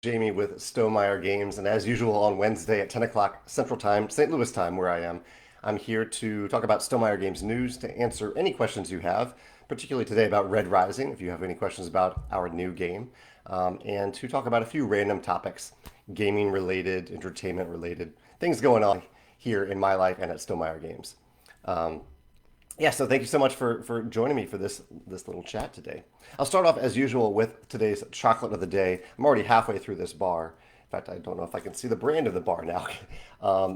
Jamie with Stonemeyer Games, and as usual on Wednesday at 10 o'clock Central Time, St. Louis time, where I am, I'm here to talk about Stonemeyer Games news, to answer any questions you have, particularly today about Red Rising, if you have any questions about our new game, and to talk about a few random topics, gaming related, entertainment related, things going on here in my life and at Stonemeyer Games. Um, yeah, so thank you so much for joining me for this little chat today. I'll start off as usual with today's chocolate of the day. I'm already halfway through this bar. In fact, I don't know if I can see the brand of the bar now.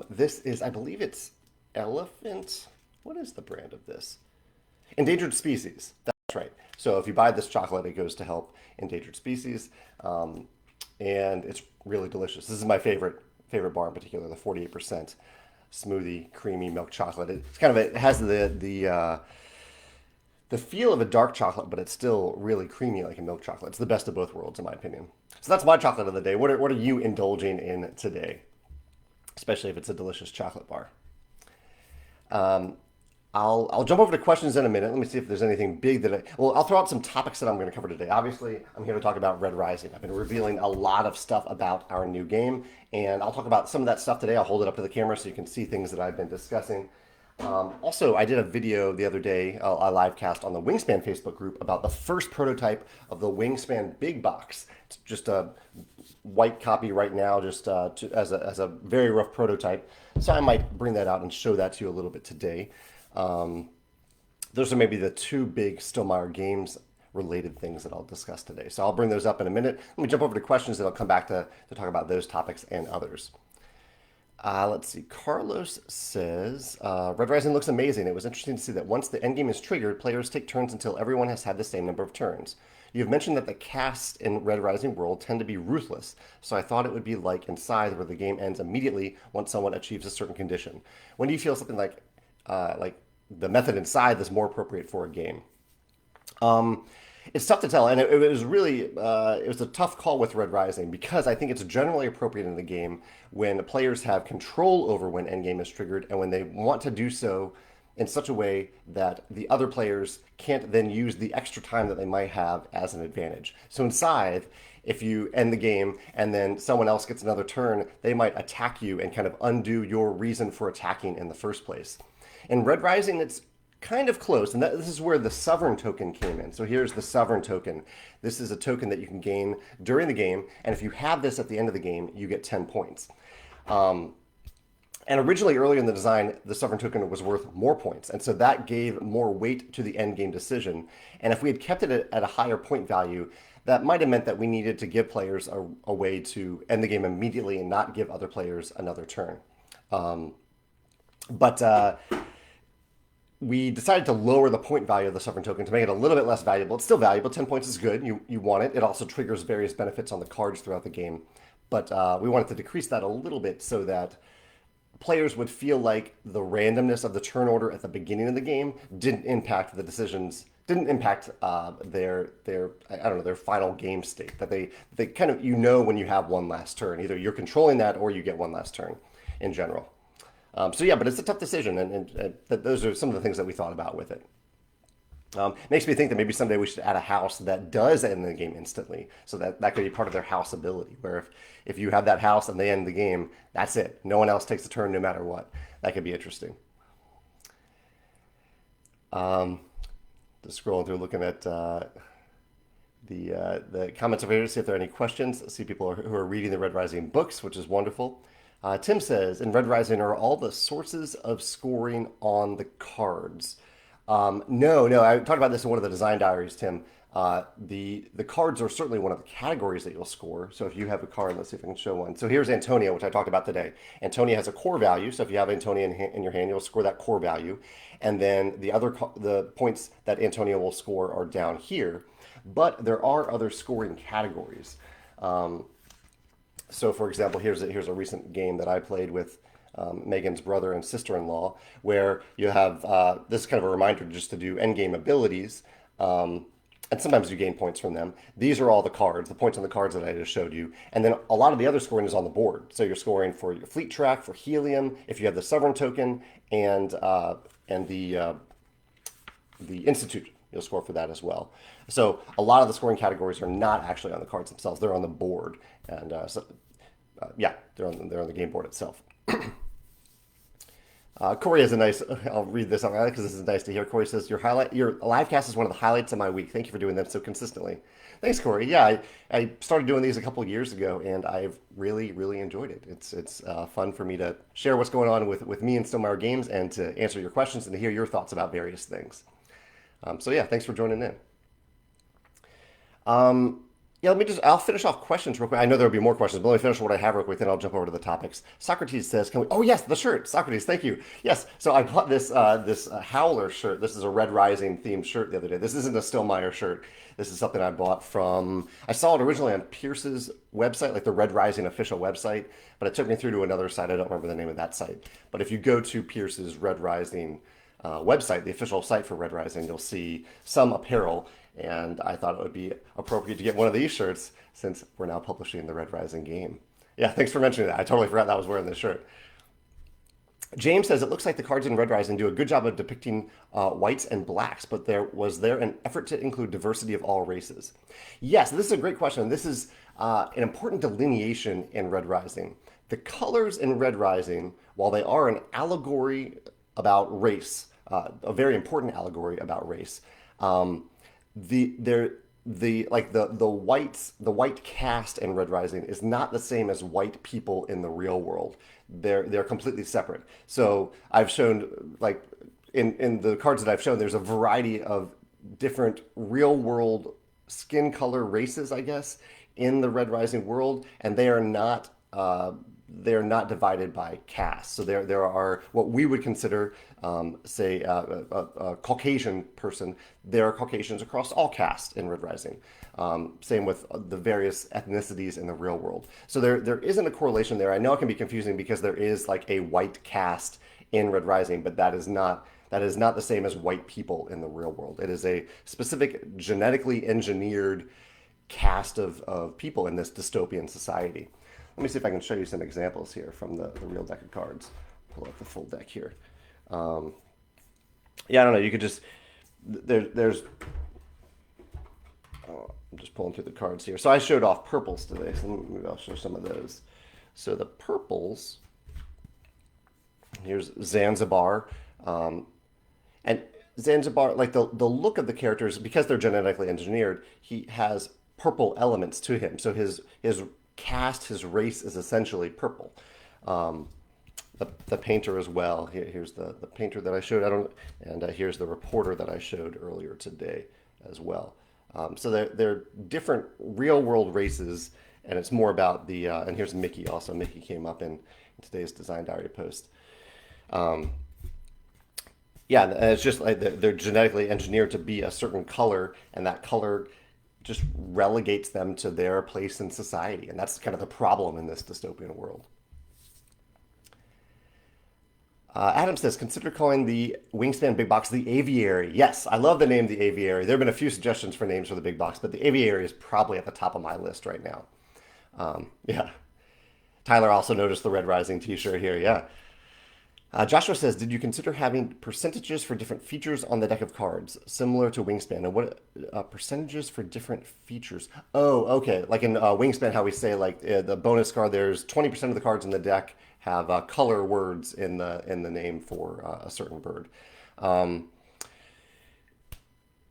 This is, I believe it's Elephant. What is the brand of this? Endangered species. That's right. So if you buy this chocolate, it goes to help endangered species, and it's really delicious. This is my favorite bar in particular, the 48% smoothie, creamy milk chocolate. It's kind of it has the feel of a dark chocolate, but it's still really creamy like a milk chocolate. It's the best of both worlds, in my opinion. So that's my chocolate of the day. What are you indulging in today, especially if it's a delicious chocolate bar? Um, I'll jump over to questions in a minute. Let me see if there's anything big well, I'll throw out some topics that I'm going to cover today. Obviously, I'm here to talk about Red Rising. I've been revealing a lot of stuff about our new game, and I'll talk about some of that stuff today. I'll hold it up to the camera so you can see things that I've been discussing. Also, I did a video the other day, a live cast on the Wingspan Facebook group about the first prototype of the Wingspan Big Box. It's just a white copy right now, just as a very rough prototype. So I might bring that out and show that to you a little bit today. Um, those are maybe the two big Stonemeyer Games related things that I'll discuss today. So I'll bring those up in a minute. Let me jump over to questions, and I'll come back to talk about those topics and others. Let's see. Carlos says, Red Rising looks amazing. It was interesting to see that once the endgame is triggered, players take turns until everyone has had the same number of turns. You've mentioned that the casts in Red Rising world tend to be ruthless, so I thought it would be like in Scythe where the game ends immediately once someone achieves a certain condition. When do you feel something like the method in Scythe is more appropriate for a game? Um, it's tough to tell, and it was really it was a tough call with Red Rising because I think it's generally appropriate in the game when the players have control over when endgame is triggered and when they want to do so in such a way that the other players can't then use the extra time that they might have as an advantage. So in Scythe, if you end the game and then someone else gets another turn, they might attack you and kind of undo your reason for attacking in the first place. In Red Rising, it's kind of close, and this is where the Sovereign token came in. So here's the Sovereign token. This is a token that you can gain during the game, and if you have this at the end of the game, you get 10 points. Um, and originally, earlier in the design, the Sovereign token was worth more points, and so that gave more weight to the end game decision. And if we had kept it at a higher point value, that might have meant that we needed to give players a way to end the game immediately and not give other players another turn. Um, but we decided to lower the point value of the Sovereign token to make it a little bit less valuable. It's still valuable. 10 points is good. You want it. It also triggers various benefits on the cards throughout the game. But we wanted to decrease that a little bit so that players would feel like the randomness of the turn order at the beginning of the game didn't impact the decisions, didn't impact their I don't know, their final game state. That they kind of, when you have one last turn, either you're controlling that or you get one last turn in general. So yeah, but it's a tough decision, and those are some of the things that we thought about with it. Makes me think that maybe someday we should add a house that does end the game instantly, so that could be part of their house ability, where if you have that house and they end the game, that's it. No one else takes a turn no matter what. That could be interesting. Um, just scrolling through, looking at the comments over here to see if there are any questions. I see people who are reading the Red Rising books, which is wonderful. Tim says, in Red Rising, are all the sources of scoring on the cards? No. I talked about this in one of the design diaries, Tim. The cards are certainly one of the categories that you'll score. So if you have a card, let's see if I can show one. So here's Antonia, which I talked about today. Antonia has a core value. So if you have Antonia in your hand, you'll score that core value. And then the points that Antonia will score are down here. But there are other scoring categories. So, for example, here's a recent game that I played with Megan's brother and sister-in-law, where you have this is kind of a reminder just to do endgame abilities, and sometimes you gain points from them. These are all the cards, the points on the cards that I just showed you, and then a lot of the other scoring is on the board. So you're scoring for your fleet track, for helium, if you have the Sovereign token, and the Institute. You'll score for that as well. So a lot of the scoring categories are not actually on the cards themselves; they're on the board, And yeah, they're on the game board itself. Corey has a nice. I'll read this out because this is nice to hear. Corey says your live cast is one of the highlights of my week. Thank you for doing them so consistently. Thanks, Corey. Yeah, I started doing these a couple of years ago, and I've really enjoyed it. It's fun for me to share what's going on with me and Stonemaier Games, and to answer your questions and to hear your thoughts about various things. So yeah, thanks for joining in. Yeah, I'll finish off questions real quick. I know there'll be more questions, but let me finish what I have real quick, then I'll jump over to the topics. Socrates says, oh yes, the shirt. Socrates, thank you. Yes, so I bought this Howler shirt. This is a Red Rising themed shirt the other day. This isn't a Stonemaier shirt. This is something I bought I saw it originally on Pierce's website, like the Red Rising official website, but it took me through to another site. I don't remember the name of that site. But if you go to Pierce's Red Rising website, the official site for Red Rising, you'll see some apparel, and I thought it would be appropriate to get one of these shirts since we're now publishing the Red Rising game. Yeah, thanks for mentioning that. I totally forgot that I was wearing this shirt. James says it looks like the cards in Red Rising do a good job of depicting whites and blacks, but was there an effort to include diversity of all races? Yes, this is a great question. This is an important delineation in Red Rising. The colors in Red Rising, while they are an allegory about race, a very important allegory about race, the white cast in Red Rising is not the same as white people in the real world. They're completely separate. So I've shown, like, in the cards that I've shown, there's a variety of different real world skin color races, I guess, in the Red Rising world, and they're not divided by caste. So there are what we would consider, say, a Caucasian person. There are Caucasians across all castes in Red Rising. Same with the various ethnicities in the real world. So there isn't a correlation there. I know it can be confusing because there is like a white caste in Red Rising, but that is not the same as white people in the real world. It is a specific genetically engineered caste of people in this dystopian society. Let me see if I can show you some examples here from the real deck of cards. Pull up the full deck here. Yeah, I don't know. You could just there's. I'm just pulling through the cards here. So I showed off purples today. So maybe I'll show some of those. So the purples. Here's Zanzibar, and Zanzibar, like the look of the characters, because they're genetically engineered, he has purple elements to him. So his caste, his race is essentially purple. The painter as well. Here's the painter that I showed. And here's the reporter that I showed earlier today as well. So they're different real world races, and it's more about the. And here's Mickey also. Mickey came up in today's Design Diary post. Yeah, and it's just like they're genetically engineered to be a certain color, and that color just relegates them to their place in society. And that's kind of the problem in this dystopian world. Adam says, consider calling the Wingspan big box the Aviary. Yes, I love the name the Aviary. There have been a few suggestions for names for the big box, but the Aviary is probably at the top of my list right now. Yeah. Tyler also noticed the Red Rising t-shirt here. Yeah. Joshua says, did you consider having percentages for different features on the deck of cards, similar to Wingspan? And what percentages for different features? Oh, okay. Like in Wingspan, how we say, like, the bonus card, there's 20% of the cards in the deck have color words in the name for a certain bird.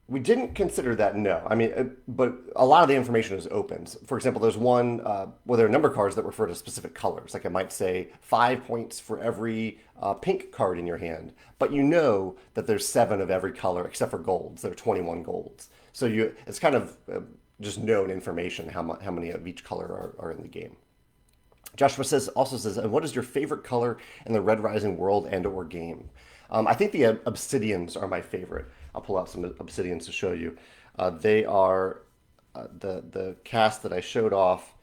We didn't consider that, no. I mean, but a lot of the information is open. For example, there's one, there are a number of cards that refer to specific colors. Like it might say 5 points for every pink card in your hand, but you know that there's 7 of every color except for golds. There are 21 golds. So it's kind of just known information how many of each color are in the game. Joshua also says, and what is your favorite color in the Red Rising world and or game? I think the obsidians are my favorite. I'll pull out some obsidians to show you. They are the cast that I showed off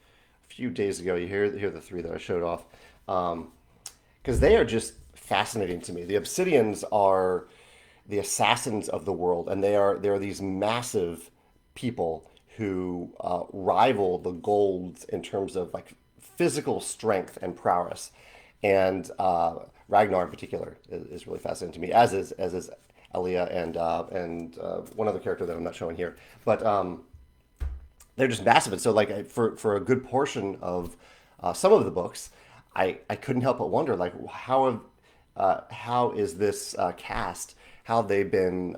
a few days ago. Here are the 3 that I showed off. Because they are just fascinating to me. The obsidians are the assassins of the world, and they are these massive people who rival the golds in terms of like physical strength and prowess. And Ragnar in particular is really fascinating to me, as is Elia and one other character that I'm not showing here. But they're just massive. And so, like for a good portion of some of the books, I couldn't help but wonder, like how is this cast? How they've been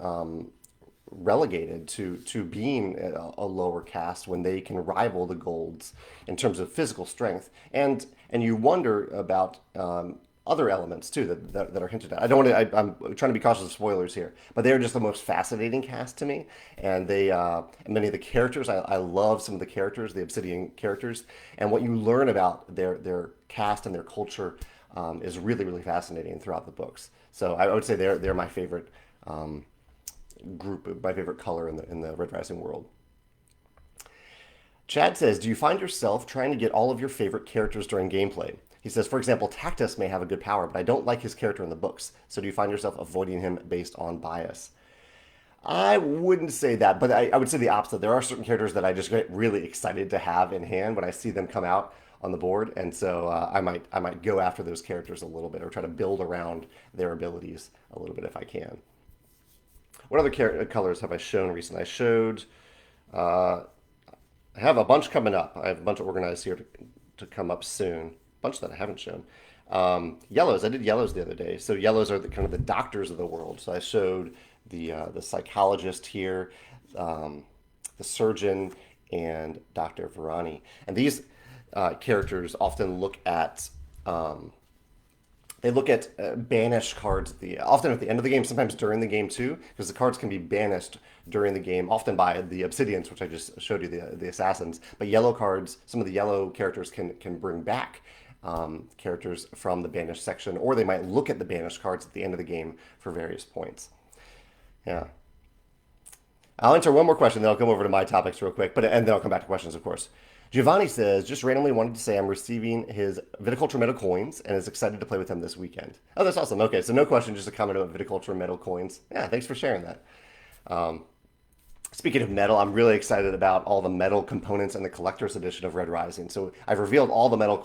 relegated to being a lower cast when they can rival the golds in terms of physical strength, and you wonder about other elements too that are hinted at. I don't want to. I'm trying to be cautious of spoilers here, but they're just the most fascinating cast to me, and they many of the characters. I love some of the characters, the Obsidian characters, and what you learn about their cast and their culture is really really fascinating throughout the books. So I would say they're my favorite. Group, my favorite color in the Red Rising world. Chad says, do you find yourself trying to get all of your favorite characters during gameplay? He says, for example, Tactus may have a good power, but I don't like his character in the books. So do you find yourself avoiding him based on bias? I wouldn't say that, but I would say the opposite. There are certain characters that I just get really excited to have in hand when I see them come out on the board, and so I might go after those characters a little bit or try to build around their abilities a little bit if I can. What other colors have I shown recently? I have a bunch coming up. I have a bunch organized here to come up soon. A bunch that I haven't shown. Yellows. I did yellows the other day. So yellows are kind of the doctors of the world. So I showed the psychologist here, the surgeon, and Dr. Varani. And these characters often look at banished cards often at the end of the game, sometimes during the game too, because the cards can be banished during the game, often by the Obsidians, which I just showed you, the assassins. But yellow cards, some of the yellow characters can bring back characters from the banished section, or they might look at the banished cards at the end of the game for various points. Yeah. I'll answer one more question, then I'll come over to my topics real quick, and then I'll come back to questions, of course. Giovanni says, just randomly wanted to say I'm receiving his Viticulture Metal coins and is excited to play with him this weekend. Oh, that's awesome. Okay, so no question, just a comment about Viticulture Metal coins. Yeah, thanks for sharing that. Speaking of metal, I'm really excited about all the metal components in the collector's edition of Red Rising. So I've revealed all the metal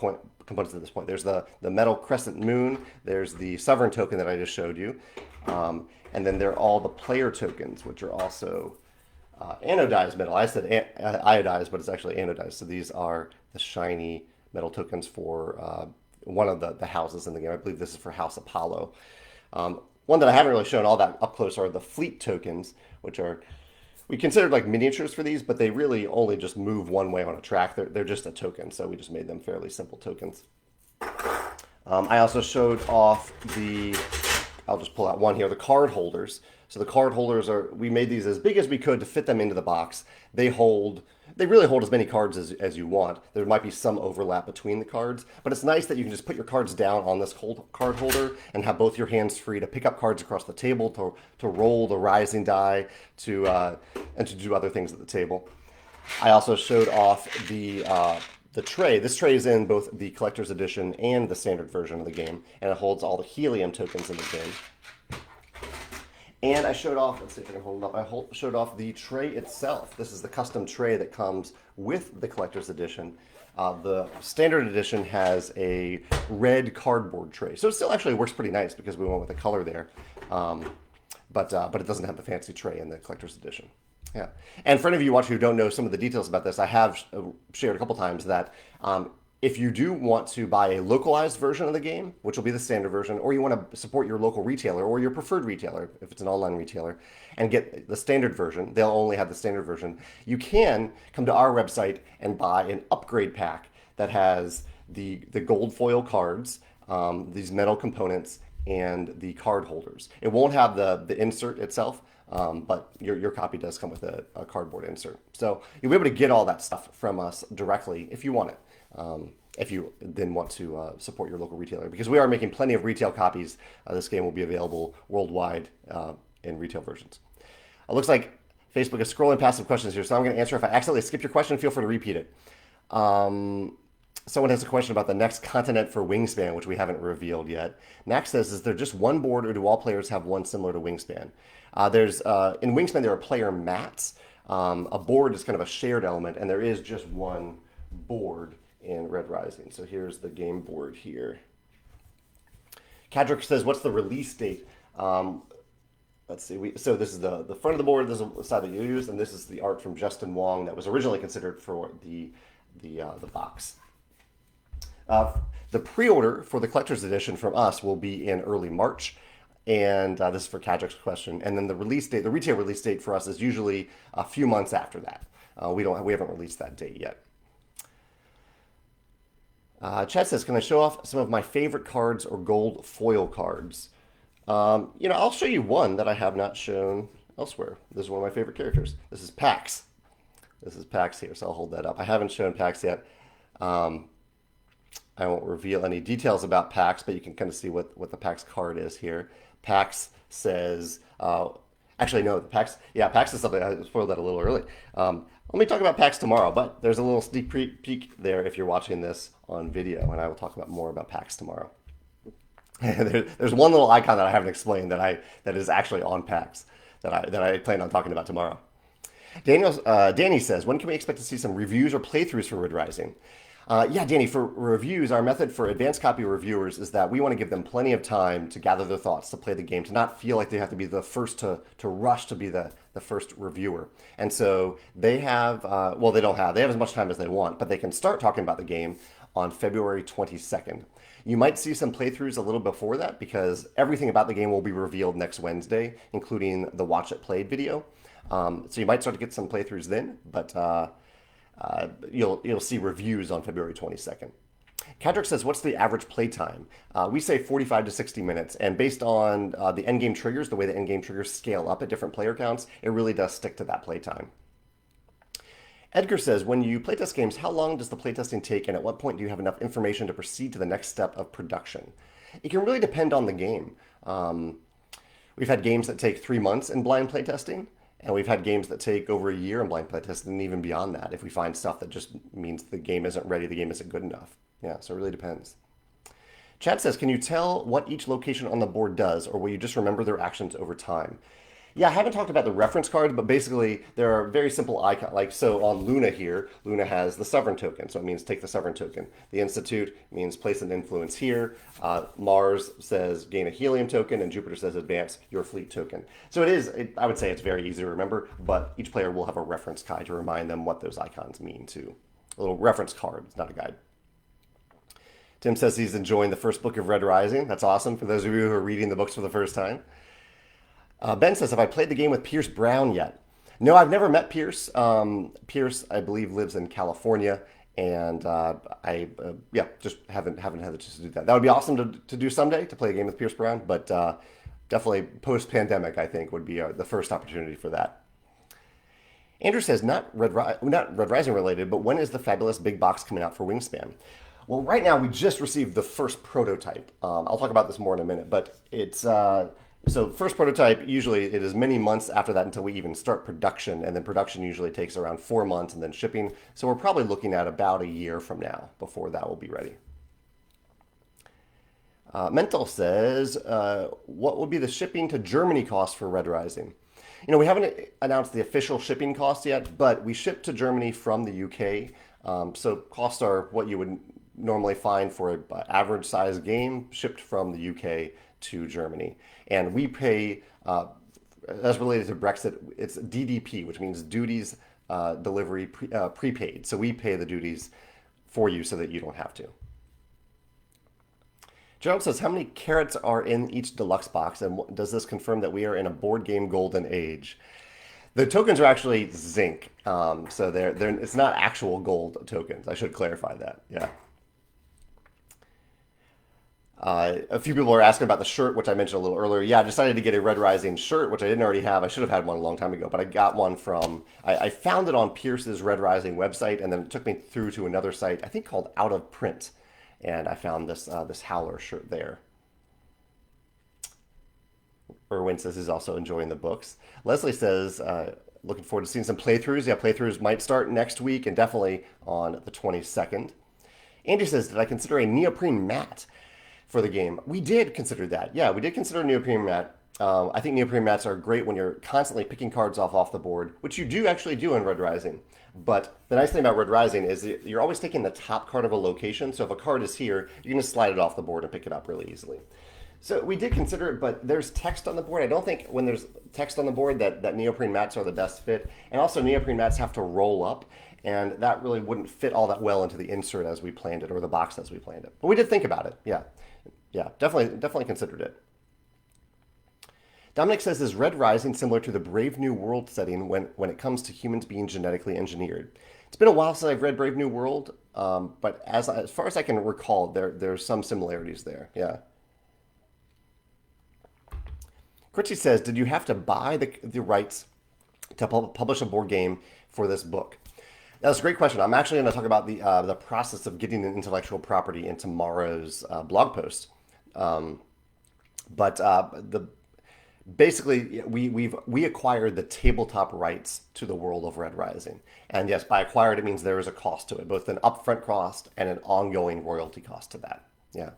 components at this point. There's the metal crescent moon, there's the sovereign token that I just showed you, and then there are all the player tokens, which are also anodized metal. I said iodized, but it's actually anodized. So these are the shiny metal tokens for one of the houses in the game. I believe this is for House Apollo. One that I haven't really shown all that up close are the fleet tokens, which are, we considered like miniatures for these, but they really only just move one way on a track. They're just a token, so we just made them fairly simple tokens. I also showed off I'll just pull out one here, the card holders. So the card holders we made these as big as we could to fit them into the box. They really hold as many cards as you want. There might be some overlap between the cards, but it's nice that you can just put your cards down on this card holder and have both your hands free to pick up cards across the table, to roll the rising die, and to do other things at the table. I also showed off the tray. This tray is in both the collector's edition and the standard version of the game, and it holds all the helium tokens in the game. And I showed off, let's see if I can hold it up, I showed off the tray itself. This is the custom tray that comes with the collector's edition. The standard edition has a red cardboard tray. So it still actually works pretty nice because we went with the color there. But it doesn't have the fancy tray in the collector's edition. Yeah. And for any of you watching who don't know some of the details about this, I have shared a couple times that if you do want to buy a localized version of the game, which will be the standard version, or you want to support your local retailer or your preferred retailer, if it's an online retailer, and get the standard version, they'll only have the standard version, you can come to our website and buy an upgrade pack that has the gold foil cards, these metal components, and the card holders. It won't have the insert itself, but your copy does come with a cardboard insert. So you'll be able to get all that stuff from us directly if you want it. If you then want to support your local retailer, because we are making plenty of retail copies. This game will be available worldwide in retail versions. It looks like Facebook is scrolling past some questions here, so I'm going to answer. If I accidentally skip your question, feel free to repeat it. Someone has a question about the next continent for Wingspan, which we haven't revealed yet. Max says, is there just one board, or do all players have one similar to Wingspan? In Wingspan, there are player mats. A board is kind of a shared element, and there is just one board in Red Rising. So here's the game board here. Kadrick says, what's the release date? let's see. So this is the front of the board. This is the side that you use, and this is the art from Justin Wong that was originally considered for the box. Uh, the pre-order for the collector's edition from us will be in early March, and this is for Kadrick's question. And then the release date, the retail release date for us is usually a few months after that. We haven't released that date yet. Chad says, "Can I show off some of my favorite cards or gold foil cards?" I'll show you one that I have not shown elsewhere. This is one of my favorite characters. This is Pax. This is Pax here, so I'll hold that up. I haven't shown Pax yet. I won't reveal any details about Pax, but you can kind of see what the Pax card is here. Pax says, actually, no, Pax is something, I spoiled that a little early. Let me talk about PAX tomorrow, but there's a little sneak peek there if you're watching this on video, and I will talk about more about PAX tomorrow. There's one little icon that I haven't explained that is actually on PAX that I plan on talking about tomorrow. Danny says, when can we expect to see some reviews or playthroughs for Red Rising? Danny, for reviews, our method for advanced copy reviewers is that we want to give them plenty of time to gather their thoughts, to play the game, to not feel like they have to be the first to rush to be the first reviewer. And so they have, they have as much time as they want, but they can start talking about the game on February 22nd. You might see some playthroughs a little before that because everything about the game will be revealed next Wednesday, including the Watch It Played video. So you might start to get some playthroughs then, but you'll see reviews on February 22nd. Kadrick says, what's the average playtime? We say 45 to 60 minutes, and based on the endgame triggers, the way the endgame triggers scale up at different player counts, it really does stick to that playtime. Edgar says, when you playtest games, how long does the playtesting take, and at what point do you have enough information to proceed to the next step of production? It can really depend on the game. We've had games that take 3 months in blind playtesting, and we've had games that take over a year in blind playtesting, and even beyond that, if we find stuff that just means the game isn't ready, the game isn't good enough. Yeah, so it really depends. Chad says, can you tell what each location on the board does, or will you just remember their actions over time? Yeah, I haven't talked about the reference cards, but basically there are very simple icons. Like, so on Luna here, Luna has the Sovereign token, so it means take the Sovereign token. The Institute means place an influence here. Mars says gain a Helium token, and Jupiter says advance your fleet token. So I would say it's very easy to remember, but each player will have a reference guide to remind them what those icons mean too. A little reference card, it's not a guide. Tim says he's enjoying the first book of Red Rising. That's awesome for those of you who are reading the books for the first time. Ben says, have I played the game with Pierce Brown yet? No, I've never met Pierce. Pierce, I believe, lives in California, and I just haven't had the chance to do that. That would be awesome to do someday, to play a game with Pierce Brown, but definitely post-pandemic, I think, would be the first opportunity for that. Andrew says, not Red Rising related, but when is the fabulous big box coming out for Wingspan? Well, right now we just received the first prototype. I'll talk about this more in a minute, but it's so first prototype, usually it is many months after that until we even start production, and then production usually takes around 4 months, and then shipping. So we're probably looking at about a year from now before that will be ready. Mental says, what will be the shipping to Germany cost for Red Rising? We haven't announced the official shipping cost yet, but we ship to Germany from the UK. So costs are what you would normally find for an average size game shipped from the UK to Germany. And we pay, as related to Brexit, it's DDP, which means duties, delivery, prepaid. So we pay the duties for you so that you don't have to. Gerald says, how many carats are in each deluxe box, and does this confirm that we are in a board game golden age? The tokens are actually zinc, so it's not actual gold tokens. I should clarify that, yeah. A few people are asking about the shirt, which I mentioned a little earlier. Yeah, I decided to get a Red Rising shirt, which I didn't already have. I should have had one a long time ago, but I got one I found it on Pierce's Red Rising website, and then it took me through to another site, I think called Out of Print, and I found this Howler shirt there. Erwin says he's also enjoying the books. Leslie says, looking forward to seeing some playthroughs. Yeah, playthroughs might start next week, and definitely on the 22nd. Andy says, did I consider a neoprene mat for the game? We did consider that. Yeah, we did consider a neoprene mat. I think neoprene mats are great when you're constantly picking cards off the board, which you do actually do in Red Rising. But the nice thing about Red Rising is that you're always taking the top card of a location. So if a card is here, you can just slide it off the board and pick it up really easily. So we did consider it, but there's text on the board. I don't think when there's text on the board that neoprene mats are the best fit. And also neoprene mats have to roll up, and that really wouldn't fit all that well into the insert as we planned it or the box as we planned it. But we did think about it. Yeah. Yeah, definitely considered it. Dominic says, is Red Rising similar to the Brave New World setting when it comes to humans being genetically engineered? It's been a while since I've read Brave New World, but as far as I can recall, there's some similarities there. Yeah. Critchy says, did you have to buy the rights to publish a board game for this book? That's a great question. I'm actually going to talk about the process of getting an intellectual property in tomorrow's blog post. But the basically we acquired the tabletop rights to the world of Red Rising, and yes, by acquired it means there is a cost to it, both an upfront cost and an ongoing royalty cost to that. Yeah.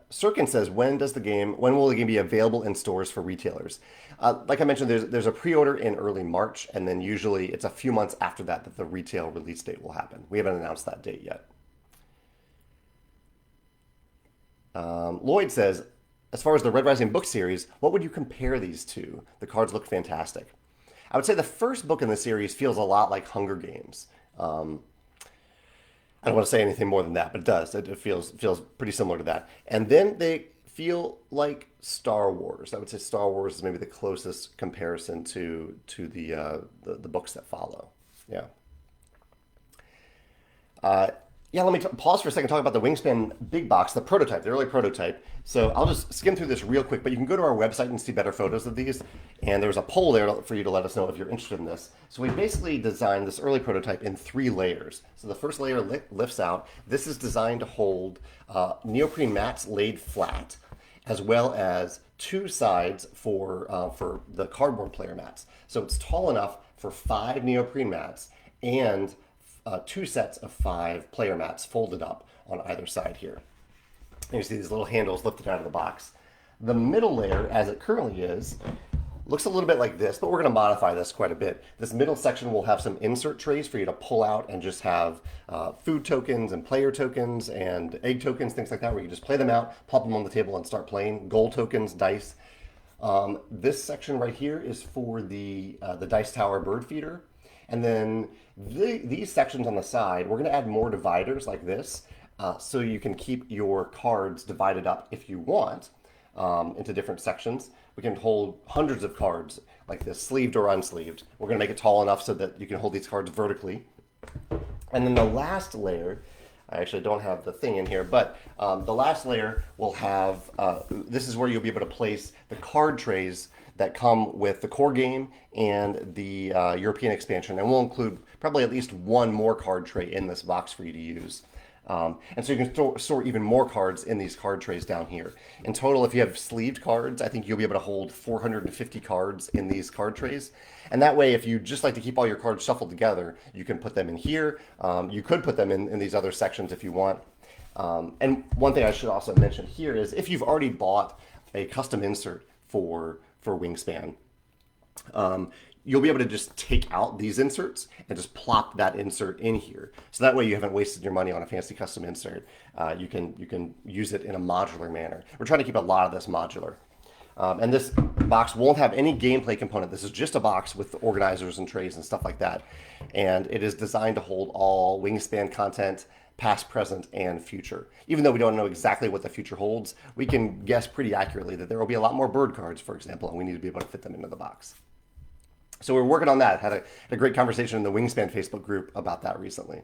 Sirkin says, when will the game be available in stores for retailers? Like I mentioned, there's a pre-order in early March, and then usually it's a few months after that the retail release date will happen. We haven't announced that date yet. Lloyd says, as far as the Red Rising book series, what would you compare these to? The cards look fantastic. I would say the first book in the series feels a lot like Hunger Games. I don't want to say anything more than that, but it does. It feels pretty similar to that. And then they feel like Star Wars. I would say Star Wars is maybe the closest comparison to the books that follow. Yeah. Yeah, let me pause for a second and talk about the Wingspan big box, the prototype, the early prototype. So I'll just skim through this real quick, but you can go to our website and see better photos of these. And there's a poll there for you to let us know if you're interested in this. So we basically designed this early prototype in 3 layers. So the first layer lifts out. This is designed to hold neoprene mats laid flat, as well as 2 sides for the cardboard player mats. So it's tall enough for 5 neoprene mats and 2 sets of 5 player mats folded up on either side here. And you see these little handles lifted out of the box. The middle layer, as it currently is, looks a little bit like this, but we're going to modify this quite a bit. This middle section will have some insert trays for you to pull out and just have food tokens and player tokens and egg tokens, things like that, where you just play them out, plop them on the table and start playing. Gold tokens, dice. This section right here is for the Dice Tower bird feeder. And then these sections on the side, we're going to add more dividers like this, so you can keep your cards divided up if you want into different sections. We can hold hundreds of cards like this, sleeved or unsleeved. We're going to make it tall enough so that you can hold these cards vertically. And then the last layer, I actually don't have the thing in here, but the last layer will have, this is where you'll be able to place the card trays that come with the core game and the European expansion. And we'll include probably at least 1 more card tray in this box for you to use. And so you can store even more cards in these card trays down here. In total, if you have sleeved cards, I think you'll be able to hold 450 cards in these card trays. And that way, if you just like to keep all your cards shuffled together, you can put them in here. You could put them in these other sections if you want. And one thing I should also mention here is if you've already bought a custom insert for Wingspan, you'll be able to just take out these inserts and just plop that insert in here. So that way you haven't wasted your money on a fancy custom insert. You can use it in a modular manner. We're trying to keep a lot of this modular. And this box won't have any gameplay component. This is just a box with organizers and trays and stuff like that. And it is designed to hold all Wingspan content, past, present, and future. Even though we don't know exactly what the future holds, we can guess pretty accurately that there will be a lot more bird cards, for example, and we need to be able to fit them into the box. So we're working on that. Had a great conversation in the Wingspan Facebook group about that recently.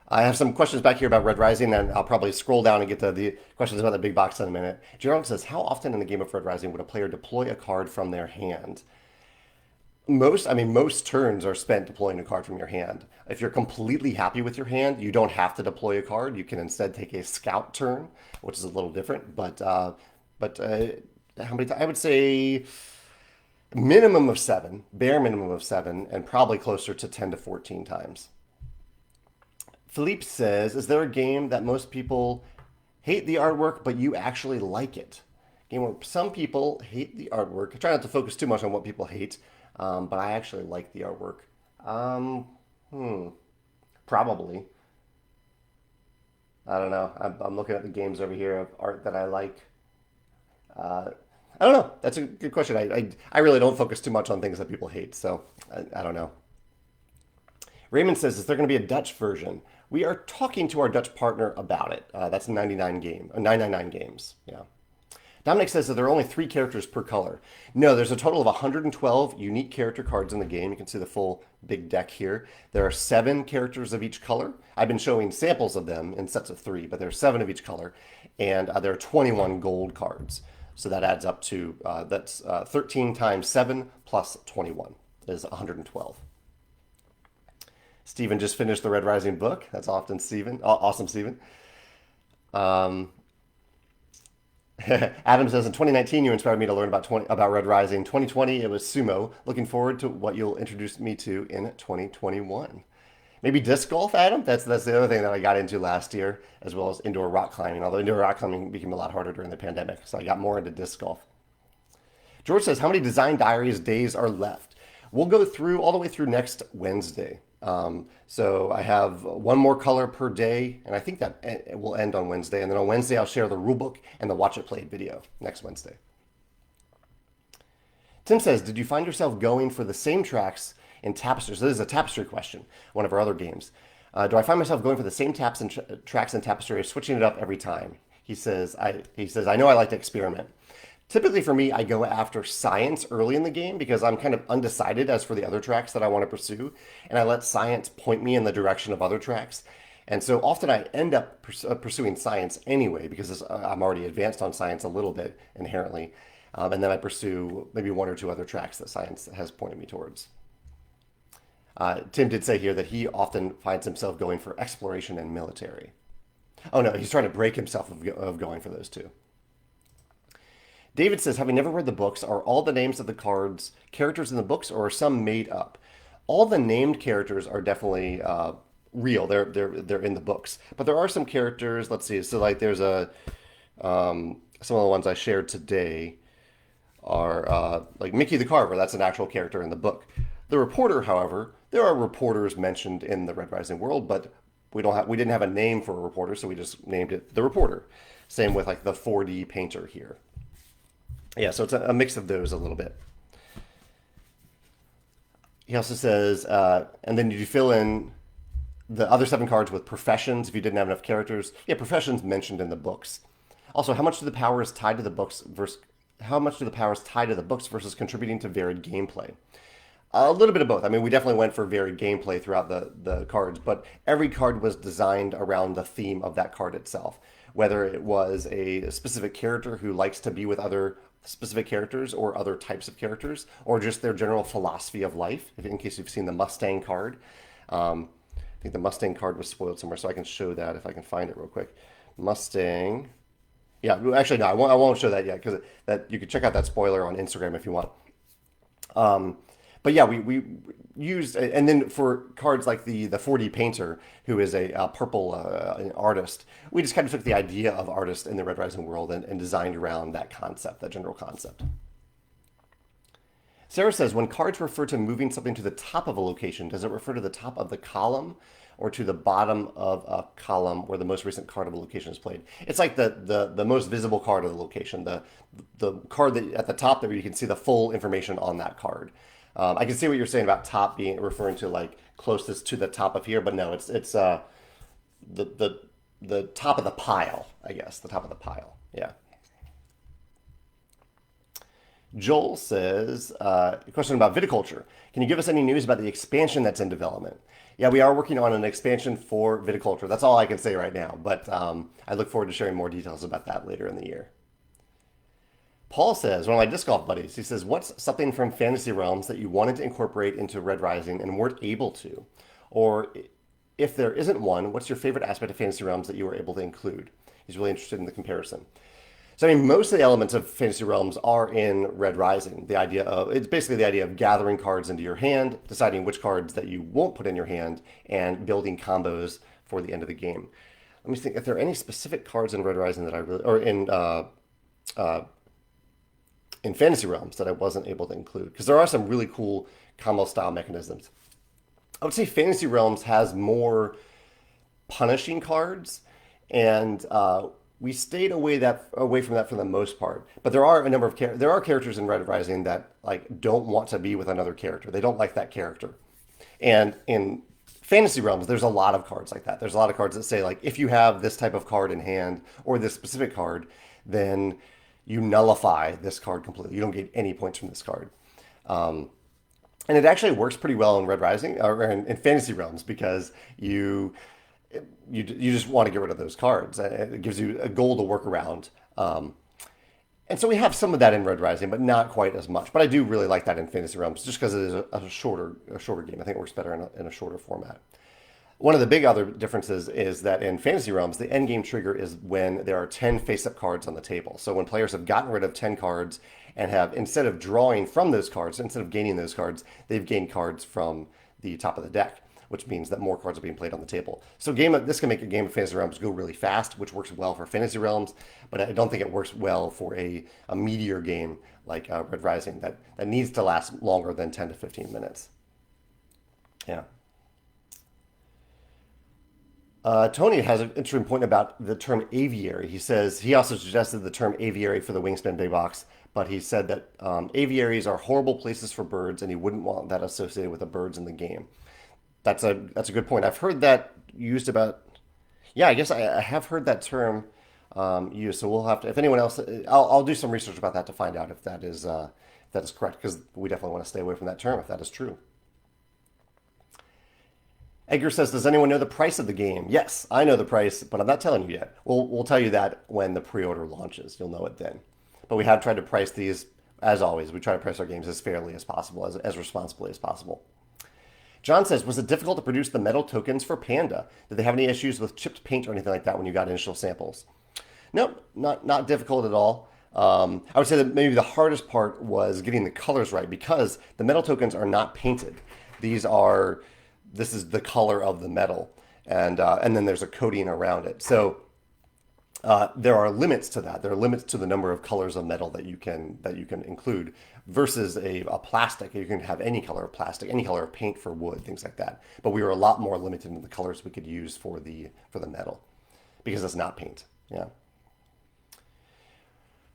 I have some questions back here about Red Rising, and I'll probably scroll down and get to the questions about the big box in a minute. Gerald says, how often in the game of Red Rising would a player deploy a card from their hand? Most turns are spent deploying a card from your hand. If you're completely happy with your hand, you don't have to deploy a card. You can instead take a scout turn, which is a little different. But how many times? I would say minimum of 7, bare minimum of 7, and probably closer to 10 to 14 times. Philippe says, is there a game that most people hate the artwork, but you actually like it? A game where some people hate the artwork. I try not to focus too much on what people hate, but I actually like the artwork. Probably. I don't know. I'm looking at the games over here of art that I like. Uh, I don't know. That's a good question. I really don't focus too much on things that people hate, so I don't know. Raymond says, is there going to be a Dutch version? We are talking to our Dutch partner about it. That's 999 games. Yeah. Dominic says that there are only 3 characters per color. No, there's a total of 112 unique character cards in the game. You can see the full big deck here. There are 7 characters of each color. I've been showing samples of them in sets of 3, but there are 7 of each color. And there are 21 gold cards. So that adds up to, that's 13 times 7 plus 21 is 112. Stephen just finished the Red Rising book. That's often Stephen. Awesome, Stephen. Um, Adam says, in 2019, you inspired me to learn about Red Rising. 2020, it was sumo. Looking forward to what you'll introduce me to in 2021. Maybe disc golf, Adam? That's the other thing that I got into last year, as well as indoor rock climbing. Although indoor rock climbing became a lot harder during the pandemic, so I got more into disc golf. George says, how many design diaries days are left? We'll go through all the way through next Wednesday. So I have one more color per day, and I think that it will end on Wednesday. And then on Wednesday, I'll share the rulebook and the Watch It Played video next Wednesday. Tim says, did you find yourself going for the same tracks in Tapestry? So this is a Tapestry question, one of our other games. Do I find myself going for the same tracks in Tapestry or switching it up every time? He says, I know I like to experiment. Typically for me, I go after science early in the game because I'm kind of undecided as for the other tracks that I want to pursue, and I let science point me in the direction of other tracks. And so often I end up pursuing science anyway because I'm already advanced on science a little bit inherently, and then I pursue maybe 1 or 2 other tracks that science has pointed me towards. Tim did say here that he often finds himself going for exploration and military. Oh no, he's trying to break himself of going for those 2. David says, having never read the books, are all the names of the cards characters in the books, or are some made up? All the named characters are definitely real. They're in the books, but there are some characters. Let's see. So like there's some of the ones I shared today are like Mickey the Carver. That's an actual character in the book. The reporter, however, there are reporters mentioned in the Red Rising world, but we didn't have a name for a reporter, so we just named it the reporter. Same with like the 4D painter here. Yeah, so it's a mix of those a little bit. He also says, and then did you fill in the other 7 cards with professions if you didn't have enough characters? Yeah, professions mentioned in the books. Also, how much do the powers tied to the books versus contributing to varied gameplay? A little bit of both. I mean, we definitely went for varied gameplay throughout the cards, but every card was designed around the theme of that card itself. Whether it was a specific character who likes to be with other specific characters or other types of characters, or just their general philosophy of life, in case you've seen the Mustang card. I think the Mustang card was spoiled somewhere, so I can show that if I can find it real quick. Mustang. Yeah, actually, no, I won't show that yet, because that you can check out that spoiler on Instagram if you want. But yeah, we used, and then for cards like the 4D painter, who is a purple an artist, we just kind of took the idea of artist in the Red Rising world and designed around that concept, that general concept. Sarah says, when cards refer to moving something to the top of a location, does it refer to the top of the column or to the bottom of a column where the most recent card of a location is played? It's like the most visible card of the location, the card that at the top there you can see the full information on that card. I can see what you're saying about top being referring to like closest to the top of here, but no, it's the top of the pile, I guess, the top of the pile. Yeah. Joel says, a question about viticulture. Can you give us any news about the expansion that's in development? Yeah, we are working on an expansion for viticulture. That's all I can say right now, but I look forward to sharing more details about that later in the year. Paul says, one of my disc golf buddies, he says, what's something from Fantasy Realms that you wanted to incorporate into Red Rising and weren't able to? Or if there isn't one, what's your favorite aspect of Fantasy Realms that you were able to include? He's really interested in the comparison. So, I mean, most of the elements of Fantasy Realms are in Red Rising. It's basically the idea of gathering cards into your hand, deciding which cards that you won't put in your hand, and building combos for the end of the game. Let me think if there are any specific cards in Red Rising that I really, or in Fantasy Realms that I wasn't able to include, because there are some really cool combo style mechanisms. I would say Fantasy Realms has more punishing cards and we stayed away from that for the most part. But there are a number of there are characters in Red Rising that like don't want to be with another character. They don't like that character. And in fantasy realms, there's a lot of cards like that. There's a lot of cards that say like if you have this type of card in hand or this specific card, then you nullify this card completely. You don't get any points from this card. And it actually works pretty well in Red Rising or in fantasy realms because you just want to get rid of those cards. It gives you a goal to work around. And so we have some of that in Red Rising, but not quite as much. But I do really like that in Fantasy Realms, just because it is a shorter game. I think it works better in a shorter format. One of the big other differences is that in Fantasy Realms, the end game trigger is when there are 10 face-up cards on the table. So when players have gotten rid of 10 cards and have, instead of drawing from those cards, instead of gaining those cards, they've gained cards from the top of the deck, which means that more cards are being played on the table. So this can make a game of Fantasy Realms go really fast, which works well for Fantasy Realms, but I don't think it works well for a meatier game like Red Rising that needs to last longer than 10 to 15 minutes. Yeah. Tony has an interesting point about the term aviary. He says he also suggested the term aviary for the Wingspan Big Box, but he said that aviaries are horrible places for birds, and he wouldn't want that associated with the birds in the game. That's a good point. I've heard that used about. Yeah, I guess I have heard that term used. So we'll have to. If anyone else, I'll do some research about that to find out if that is correct, because we definitely want to stay away from that term if that is true. Edgar says, "Does anyone know the price of the game?" Yes, I know the price, but I'm not telling you yet. We'll tell you that when the pre-order launches. You'll know it then. But we have tried to price these, as always. We try to price our games as fairly as possible, as responsibly as possible. John says, "Was it difficult to produce the metal tokens for Panda? Did they have any issues with chipped paint or anything like that when you got initial samples?" No, not difficult at all. I would say that maybe the hardest part was getting the colors right because the metal tokens are not painted. This is the color of the metal, and then there's a coating around it. So there are limits to that. There are limits to the number of colors of metal that you can include versus a plastic. You can have any color of plastic, any color of paint for wood, things like that. But we were a lot more limited in the colors we could use for the metal because it's not paint. Yeah.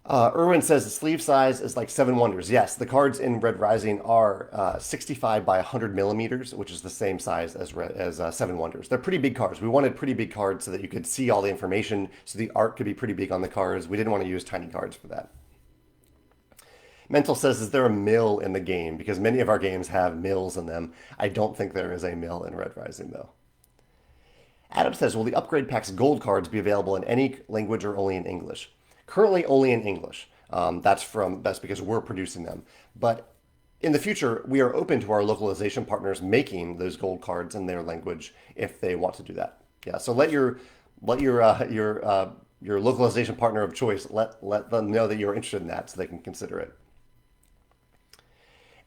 Irwin says the sleeve size is like Seven Wonders. Yes, the cards in Red Rising are 65 by 100 millimeters, which is the same size as Seven Wonders. They're pretty big cards. We wanted pretty big cards so that you could see all the information, so the art could be pretty big on the cards. We didn't want to use tiny cards for that. Mental says, "Is there a mill in the game?" Because many of our games have mills in them. I don't think there is a mill in Red Rising, though. Adam says, "Will the upgrade pack's gold cards be available in any language or only in English?" Currently only in English. That's because we're producing them. But in the future, we are open to our localization partners making those gold cards in their language if they want to do that. Yeah. So let your localization partner of choice let them know that you're interested in that so they can consider it.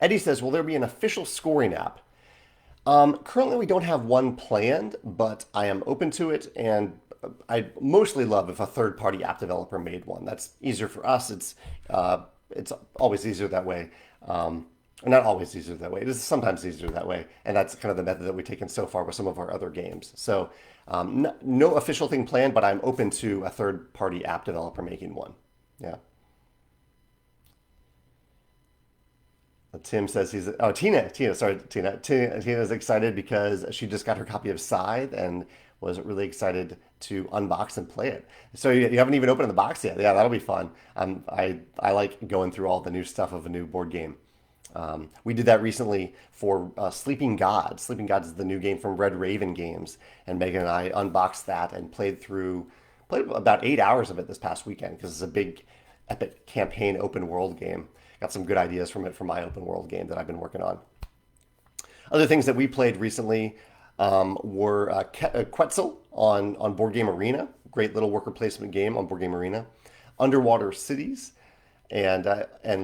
Eddie says, "Will there be an official scoring app?" Currently, we don't have one planned, but I am open to it, and I'd mostly love if a third-party app developer made one. That's easier for us. It's always easier that way. Not always easier that way. It is sometimes easier that way, and that's kind of the method that we've taken so far with some of our other games. So no official thing planned, but I'm open to a third-party app developer making one. Yeah. Tim says Tina's excited because she just got her copy of Scythe and was really excited to unbox and play it. So you haven't even opened the box yet. Yeah, that'll be fun. I like going through all the new stuff of a new board game. We did that recently for Sleeping Gods. Sleeping Gods is the new game from Red Raven Games, and Megan and I unboxed that and played about 8 hours of it this past weekend because it's a big, epic campaign open world game. Got some good ideas from it for my open world game that I've been working on. Other things that we played recently were Quetzal on Board Game Arena. Great little worker placement game on Board Game Arena. Underwater Cities and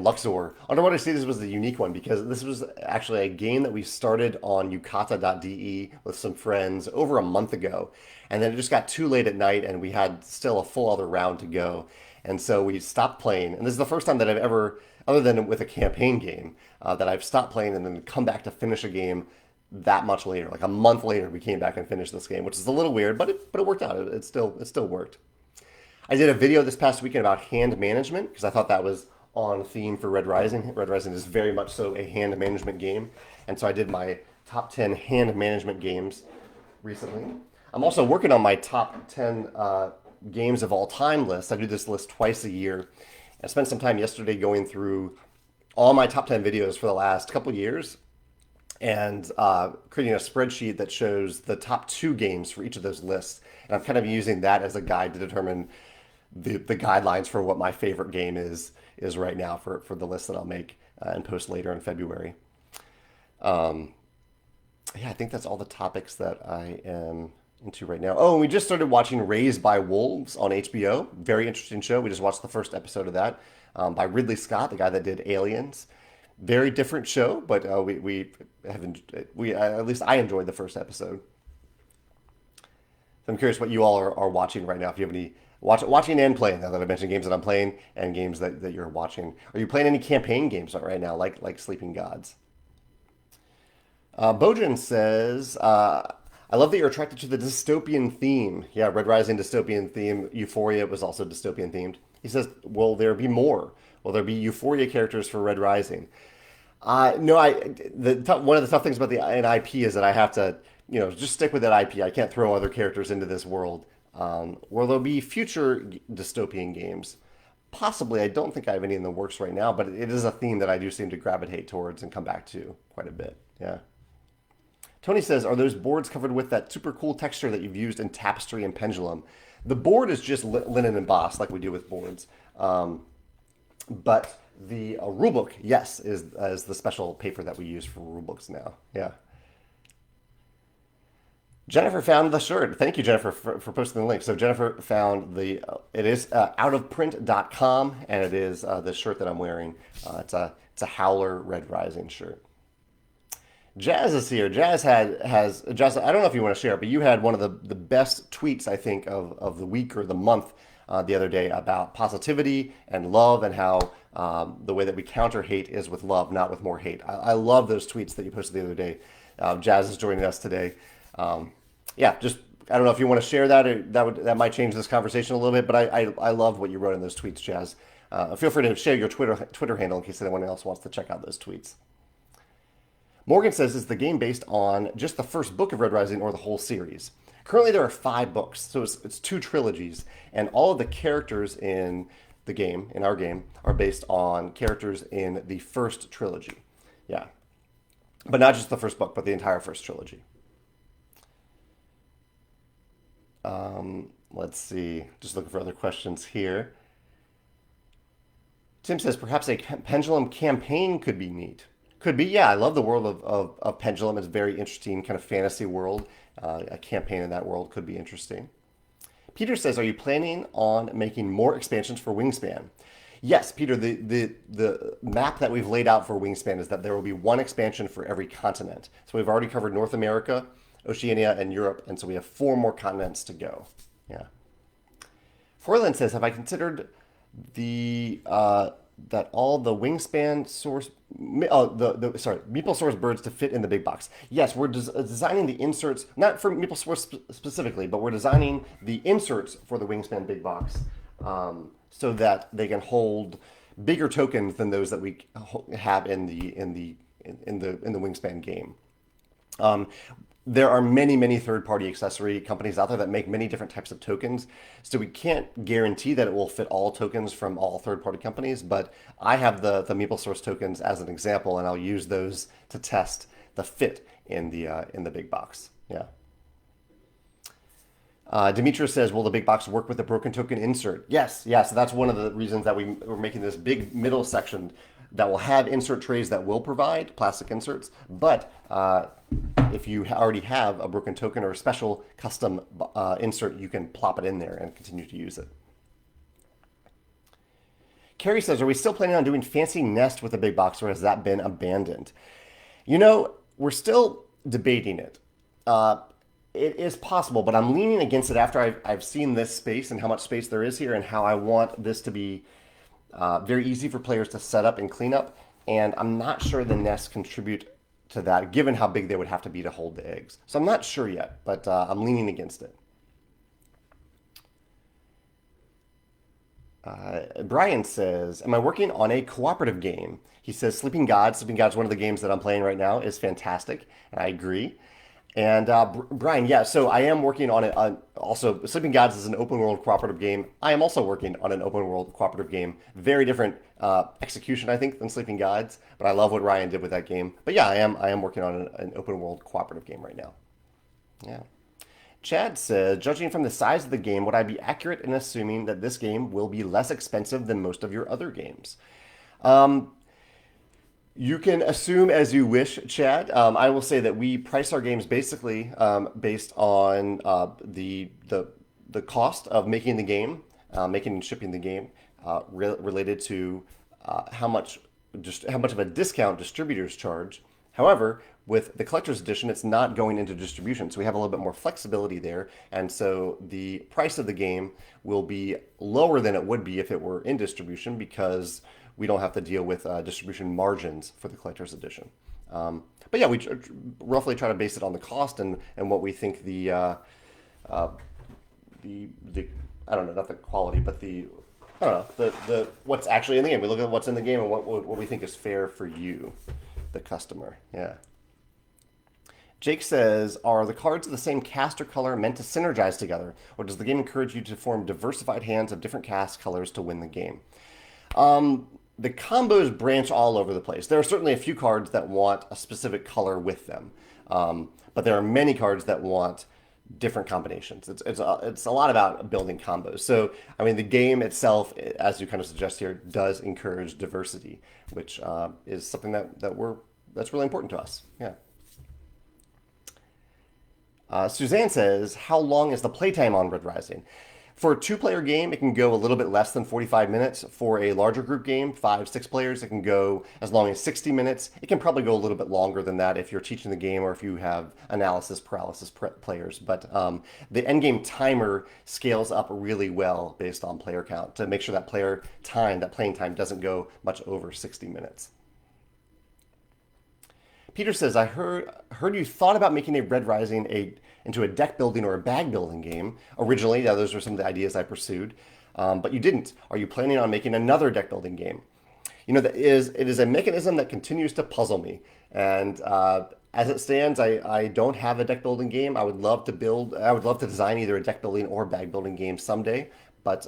Luxor. Underwater Cities was the unique one because this was actually a game that we started on yukata.de with some friends over a month ago. And then it just got too late at night and we had still a full other round to go. And so we stopped playing. And this is the first time that I've ever, other than with a campaign game, that I've stopped playing and then come back to finish a game that much later, like a month later, we came back and finished this game, which is a little weird, but it worked out. It still worked. I did a video this past weekend about hand management because I thought that was on theme for Red Rising. Red Rising is very much so a hand management game, and so I did my top 10 hand management games recently. I'm also working on my top 10 games of all time list. I do this list twice a year. I spent some time yesterday going through all my top 10 videos for the last couple years and creating a spreadsheet that shows the top 2 games for each of those lists. And I'm kind of using that as a guide to determine the guidelines for what my favorite game is right now for the list that I'll make and post later in February. Yeah, I think that's all the topics that I am into right now. Oh, and we just started watching Raised by Wolves on HBO. Very interesting show. We just watched the first episode of that by Ridley Scott, the guy that did Aliens. Very different show, but at least I enjoyed the first episode. So I'm curious what you all are watching right now. If you have any watching and playing, now that I mentioned games that I'm playing and games that you're watching. Are you playing any campaign games right now, like Sleeping Gods? Bojan says, I love that you're attracted to the dystopian theme. Yeah, Red Rising dystopian theme. Euphoria was also dystopian themed. He says, will there be more? Will there be Euphoria characters for Red Rising? No, one of the tough things about an IP is that I have to, just stick with that IP. I can't throw other characters into this world. Will there be future dystopian games? Possibly. I don't think I have any in the works right now, but it is a theme that I do seem to gravitate towards and come back to quite a bit. Yeah. Tony says, are those boards covered with that super cool texture that you've used in Tapestry and Pendulum? The board is just linen embossed like we do with boards. But the rulebook, yes, is the special paper that we use for rulebooks now. Yeah. Jennifer found the shirt. Thank you, Jennifer, for posting the link. So Jennifer found it is outofprint.com, and it is the shirt that I'm wearing. It's a Howler Red Rising shirt. Jazz is here. Jazz, I don't know if you want to share it, but you had one of the best tweets, I think, of the week or the month the other day about positivity and love and how the way that we counter hate is with love, not with more hate. I love those tweets that you posted the other day. Jazz is joining us today. Yeah, just I don't know if you want to share that. Or that might change this conversation a little bit, but I love what you wrote in those tweets, Jazz. Feel free to share your Twitter handle in case anyone else wants to check out those tweets. Morgan says, is the game based on just the first book of Red Rising or the whole series? Currently, there are 5 books, so it's 2 trilogies, and all of the characters in our game, are based on characters in the first trilogy. Yeah. But not just the first book, but the entire first trilogy. Let's see. Just looking for other questions here. Tim says, perhaps a Pendulum campaign could be neat. Could be, yeah. I love the world of Pendulum. It's a very interesting kind of fantasy world. A campaign in that world could be interesting. Peter says, are you planning on making more expansions for Wingspan? Yes, Peter, the map that we've laid out for Wingspan is that there will be 1 expansion for every continent. So we've already covered North America, Oceania, and Europe, and so we have 4 more continents to go. Yeah. Froyland says, have I considered that all the Wingspan source, Meeple source birds to fit in the big box? Yes, we're designing the inserts, not for Meeple source specifically, but we're designing the inserts for the Wingspan big box so that they can hold bigger tokens than those that we have in the Wingspan game. There are many third-party accessory companies out there that make many different types of tokens. So we can't guarantee that it will fit all tokens from all third-party companies, but I have the Meeple source tokens as an example, and I'll use those to test the fit in the big box. Yeah. Demetrius says, will the big box work with the broken token insert? Yes. So that's one of the reasons that we're making this big middle section that will have insert trays that will provide plastic inserts, but if you already have a broken token or a special custom insert, you can plop it in there and continue to use it. Carrie says, are we still planning on doing Fancy Nest with a big box, or has that been abandoned? We're still debating it. It is possible, but I'm leaning against it after I've seen this space and how much space there is here and how I want this to be very easy for players to set up and clean up. And I'm not sure the nests contribute to that, given how big they would have to be to hold the eggs. So I'm not sure yet, but I'm leaning against it. Brian says, "Am I working on a cooperative game?" He says, "Sleeping Gods." Sleeping Gods, one of the games that I'm playing right now, is fantastic, and I agree. And Brian, yeah, so I am working on it. Also, Sleeping Gods is an open world cooperative game. I am also working on an open world cooperative game. Very different execution, I think, than Sleeping Gods. But I love what Ryan did with that game. But yeah, I am working on an open world cooperative game right now. Yeah. Chad says, "Judging from the size of the game, would I be accurate in assuming that this game will be less expensive than most of your other games?" You can assume as you wish, Chad. I will say that we price our games basically based on the cost of making the game, making and shipping the game, related to how much just how much of a discount distributors charge. However, with the collector's edition, it's not going into distribution, so we have a little bit more flexibility there, and so the price of the game will be lower than it would be if it were in distribution because we don't have to deal with distribution margins for the collector's edition. But yeah, roughly try to base it on the cost and what we think the I don't know, not the quality, but the I don't know the what's actually in the game. We look at what's in the game and what we think is fair for you, the customer. Yeah. Jake says, "Are the cards of the same cast or color meant to synergize together, or does the game encourage you to form diversified hands of different cast colors to win the game?" The combos branch all over the place. There are certainly a few cards that want a specific color with them, but there are many cards that want different combinations. It's a lot about building combos. So I mean, the game itself, as you kind of suggest here, does encourage diversity, which is something that's really important to us. Yeah. Suzanne says, "How long is the playtime on Red Rising?" For a two-player game, it can go a little bit less than 45 minutes. For a larger group game, 5, 6 players, it can go as long as 60 minutes. It can probably go a little bit longer than that if you're teaching the game or if you have analysis paralysis players. But the endgame timer scales up really well based on player count to make sure that playing time doesn't go much over 60 minutes. Peter says, "I heard you thought about making a Red Rising into a deck building or a bag building game. Originally, yeah, those were some of the ideas I pursued, but you didn't. Are you planning on making another deck building game?" It is a mechanism that continues to puzzle me, and as it stands, I don't have a deck building game. I would love to design either a deck building or bag building game someday. But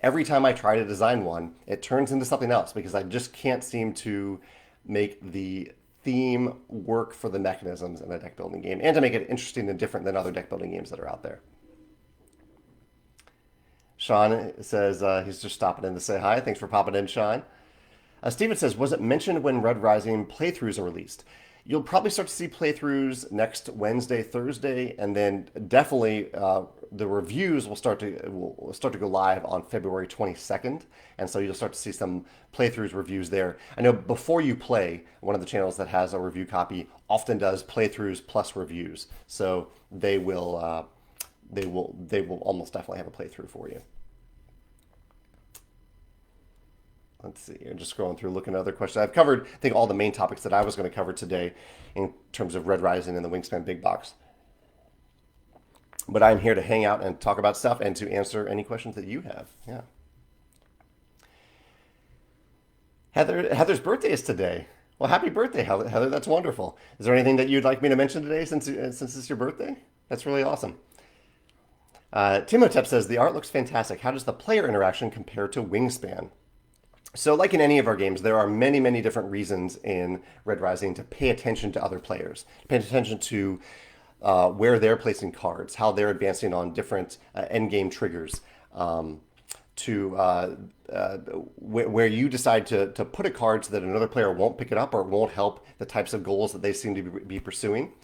every time I try to design one, it turns into something else because I just can't seem to make the theme work for the mechanisms in a deck building game and to make it interesting and different than other deck building games that are out there. Sean says he's just stopping in to say hi. Thanks for popping in, Sean. Steven says, "Was it mentioned when Red Rising playthroughs are released?" You'll probably start to see playthroughs next Wednesday, Thursday, and then definitely the reviews will start to go live on February 22nd, and so you'll start to see some playthroughs reviews there. I know Before You Play, one of the channels that has a review copy, often does playthroughs plus reviews, so they will almost definitely have a playthrough for you. Let's see. I'm just scrolling through, looking at other questions. I've covered, I think, all the main topics that I was going to cover today in terms of Red Rising and the Wingspan Big Box. But I'm here to hang out and talk about stuff and to answer any questions that you have. Yeah. Heather's birthday is today. Well, happy birthday, Heather. That's wonderful. Is there anything that you'd like me to mention today since it's your birthday? That's really awesome. Timotep says, "The art looks fantastic. How does the player interaction compare to Wingspan?" So like in any of our games, there are many, many different reasons in Red Rising to pay attention to other players. Pay attention to where they're placing cards, how they're advancing on different endgame triggers, where you decide to put a card so that another player won't pick it up or won't help the types of goals that they seem to be pursuing.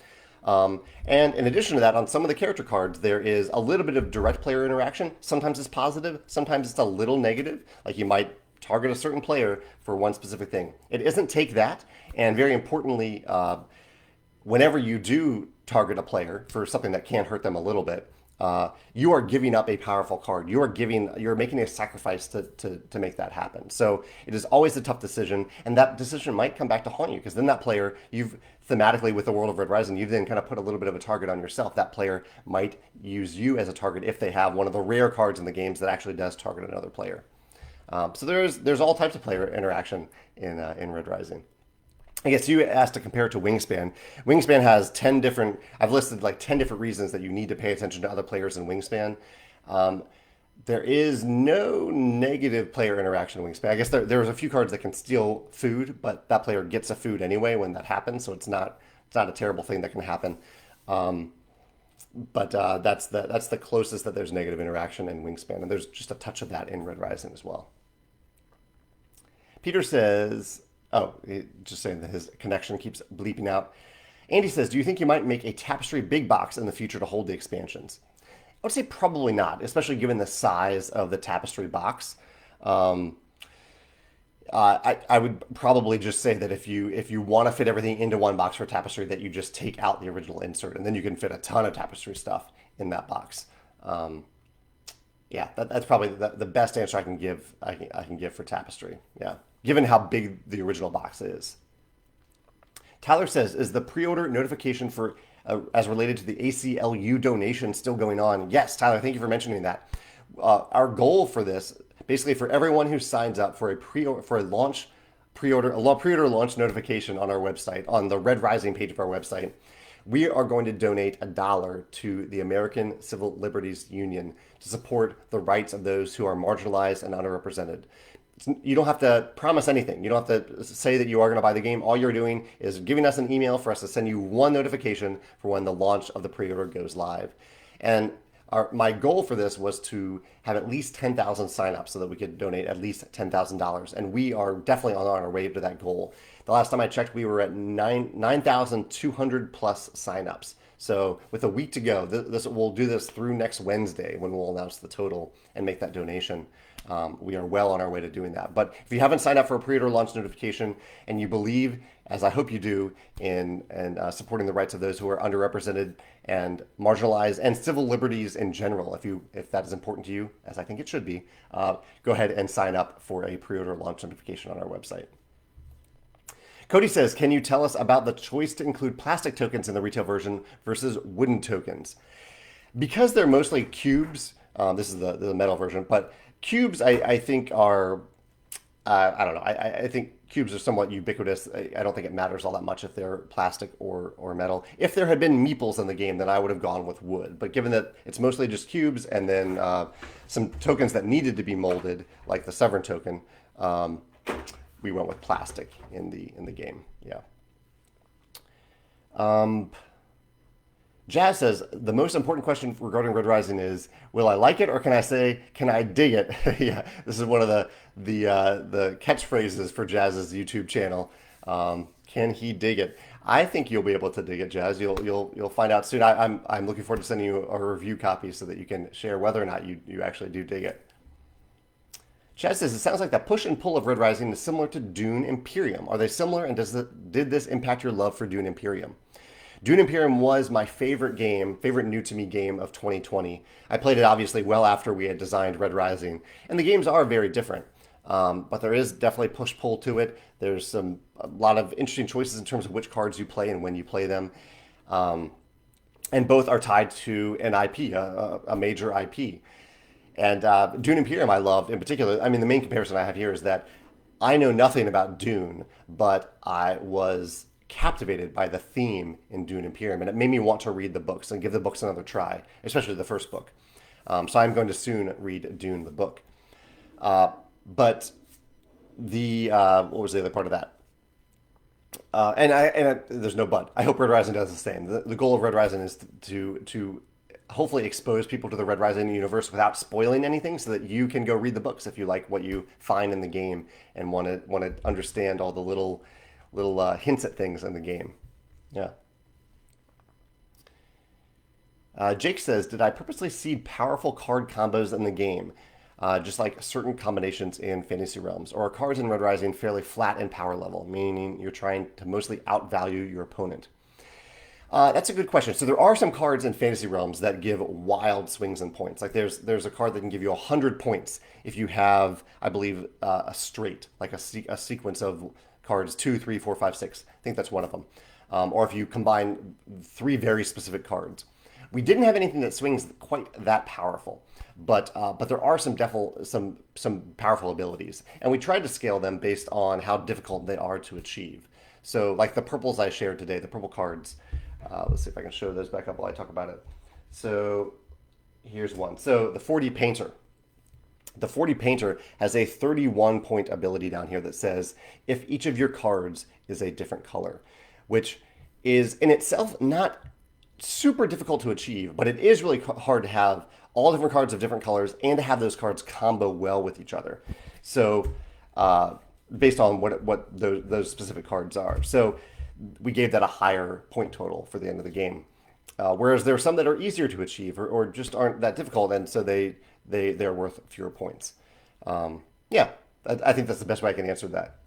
And in addition to that, on some of the character cards, there is a little bit of direct player interaction. Sometimes it's positive, sometimes it's a little negative. Like you might target a certain player for one specific thing. It isn't take that, and very importantly, whenever you do target a player for something that can hurt them a little bit, you are giving up a powerful card. You're making a sacrifice to make that happen. So it is always a tough decision, and that decision might come back to haunt you because then that player, you've thematically with the world of Red Rising, you've then kind of put a little bit of a target on yourself. That player might use you as a target if they have one of the rare cards in the games that actually does target another player. So there's all types of player interaction in Red Rising. I guess you asked to compare it to Wingspan. Wingspan has 10 different, I've listed like 10 different reasons that you need to pay attention to other players in Wingspan. Um, there is no negative player interaction in Wingspan. I guess there's a few cards that can steal food, but that player gets a food anyway when that happens, so it's not a terrible thing that can happen. Um, but that's the closest that there's negative interaction in Wingspan, and there's just a touch of that in Red Rising as well. Peter says, oh, just saying that his connection keeps bleeping out. Andy says, do you think you might make a Tapestry big box in the future to hold the expansions? I would say probably not, especially given the size of the Tapestry box. Um, I would probably just say that if you want to fit everything into one box for Tapestry, that you just take out the original insert, and then you can fit a ton of Tapestry stuff in that box. Um, yeah, that's probably the best answer I can give. I can give for Tapestry. Yeah, given how big the original box is. Tyler says, is the pre-order notification for as related to the ACLU donation still going on? Yes, Tyler, thank you for mentioning that. Our goal for this, basically for everyone who signs up for a launch pre-order launch notification on our website, on the Red Rising page of our website, we are going to donate $1 to the American Civil Liberties Union to support the rights of those who are marginalized and underrepresented. You don't have to promise anything. You don't have to say that you are going to buy the game. All you're doing is giving us an email for us to send you one notification for when the launch of the pre-order goes live. And my goal for this was to have at least 10,000 signups so that we could donate at least $10,000. And we are definitely on our way to that goal. The last time I checked, we were at 9,200 plus signups. So with a week to go, we'll do this through next Wednesday when we'll announce the total and make that donation. We are well on our way to doing that. But if you haven't signed up for a pre-order launch notification and you believe, as I hope you do, in supporting the rights of those who are underrepresented and marginalized and civil liberties in general, if that is important to you, as I think it should be, go ahead and sign up for a pre-order launch notification on our website. Cody says, can you tell us about the choice to include plastic tokens in the retail version versus wooden tokens? Because they're mostly cubes, this is the metal version, but cubes I think are, I don't know, I think cubes are somewhat ubiquitous. I don't think it matters all that much if they're plastic or metal. If there had been meeples in the game, then I would have gone with wood. But given that it's mostly just cubes and then some tokens that needed to be molded, like the Sovereign token, we went with plastic in the game. Yeah. Jazz says the most important question regarding Red Rising is, will I like it, or can I dig it? Yeah, this is one of the catchphrases for Jazz's YouTube channel. Can he dig it? I think you'll be able to dig it, Jazz. You'll find out soon. I'm looking forward to sending you a review copy so that you can share whether or not you actually do dig it. Chad says, it sounds like the push and pull of Red Rising is similar to Dune Imperium. Are they similar, and did this impact your love for Dune Imperium? Dune Imperium was my favorite new to me game of 2020. I played it obviously well after we had designed Red Rising, and the games are very different. But there is definitely push-pull to it. There's a lot of interesting choices in terms of which cards you play and when you play them. And both are tied to an IP, a major IP. And Dune Imperium I loved in particular. I mean, the main comparison I have here is that I know nothing about Dune, but I was captivated by the theme in Dune Imperium, and it made me want to read the books and give the books another try, especially the first book. So I'm going to soon read Dune, the book. But what was the other part of that? There's no but. I hope Red Rising does the same. The goal of Red Rising is to hopefully expose people to the Red Rising universe without spoiling anything, so that you can go read the books if you like what you find in the game and want to understand all the little hints at things in the game. Yeah. Jake says, did I purposely seed powerful card combos in the game, just like certain combinations in Fantasy Realms? Or are cards in Red Rising fairly flat in power level, meaning you're trying to mostly outvalue your opponent? That's a good question. So there are some cards in Fantasy Realms that give wild swings and points. Like there's a card that can give you 100 points if you have, I believe, a straight, like a sequence of cards 2, 3, 4, 5, 6. I think that's one of them. Or if you combine three very specific cards. We didn't have anything that swings quite that powerful, but there are some powerful abilities, and we tried to scale them based on how difficult they are to achieve. So, like the purples I shared today, the purple cards. Let's see if I can show those back up while I talk about it. So, here's one. So the 40 Painter. The 40 Painter has a 31 point ability down here that says if each of your cards is a different color, which is in itself not super difficult to achieve, but it is really hard to have all different cards of different colors and to have those cards combo well with each other. So, based on what those specific cards are. So, we gave that a higher point total for the end of the game. Whereas there are some that are easier to achieve or just aren't that difficult, and so they're worth fewer points. Yeah, I think that's the best way I can answer that.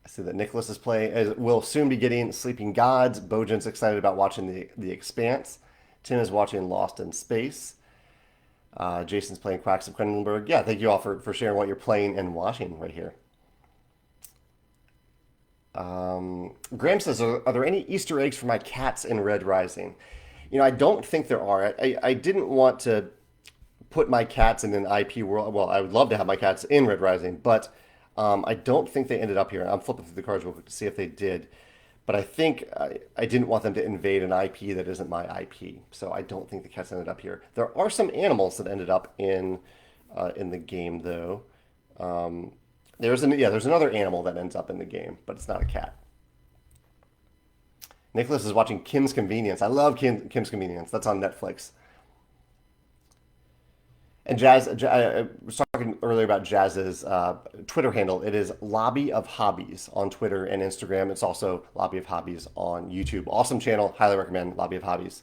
I see that Nicholas is playing. Will soon be getting Sleeping Gods. Bojan's excited about watching the Expanse. Tim is watching Lost in Space. Jason's playing Quacks of Cronenberg. Yeah, thank you all for sharing what you're playing and watching right here. Graham says, are there any Easter eggs for my cats in Red Rising? I don't think there are. I didn't want to put my cats in an IP world. Well, I would love to have my cats in Red Rising, but I don't think they ended up here. I'm flipping through the cards real quick to see if they did. But I think I didn't want them to invade an IP that isn't my IP. So I don't think the cats ended up here. There are some animals that ended up in the game, though. There's another animal that ends up in the game, but it's not a cat. Nicholas is watching Kim's Convenience. I love Kim's Convenience. That's on Netflix. And I was talking earlier about Jazz's Twitter handle. It is Lobby of Hobbies on Twitter and Instagram. It's also Lobby of Hobbies on YouTube. Awesome channel. Highly recommend Lobby of Hobbies.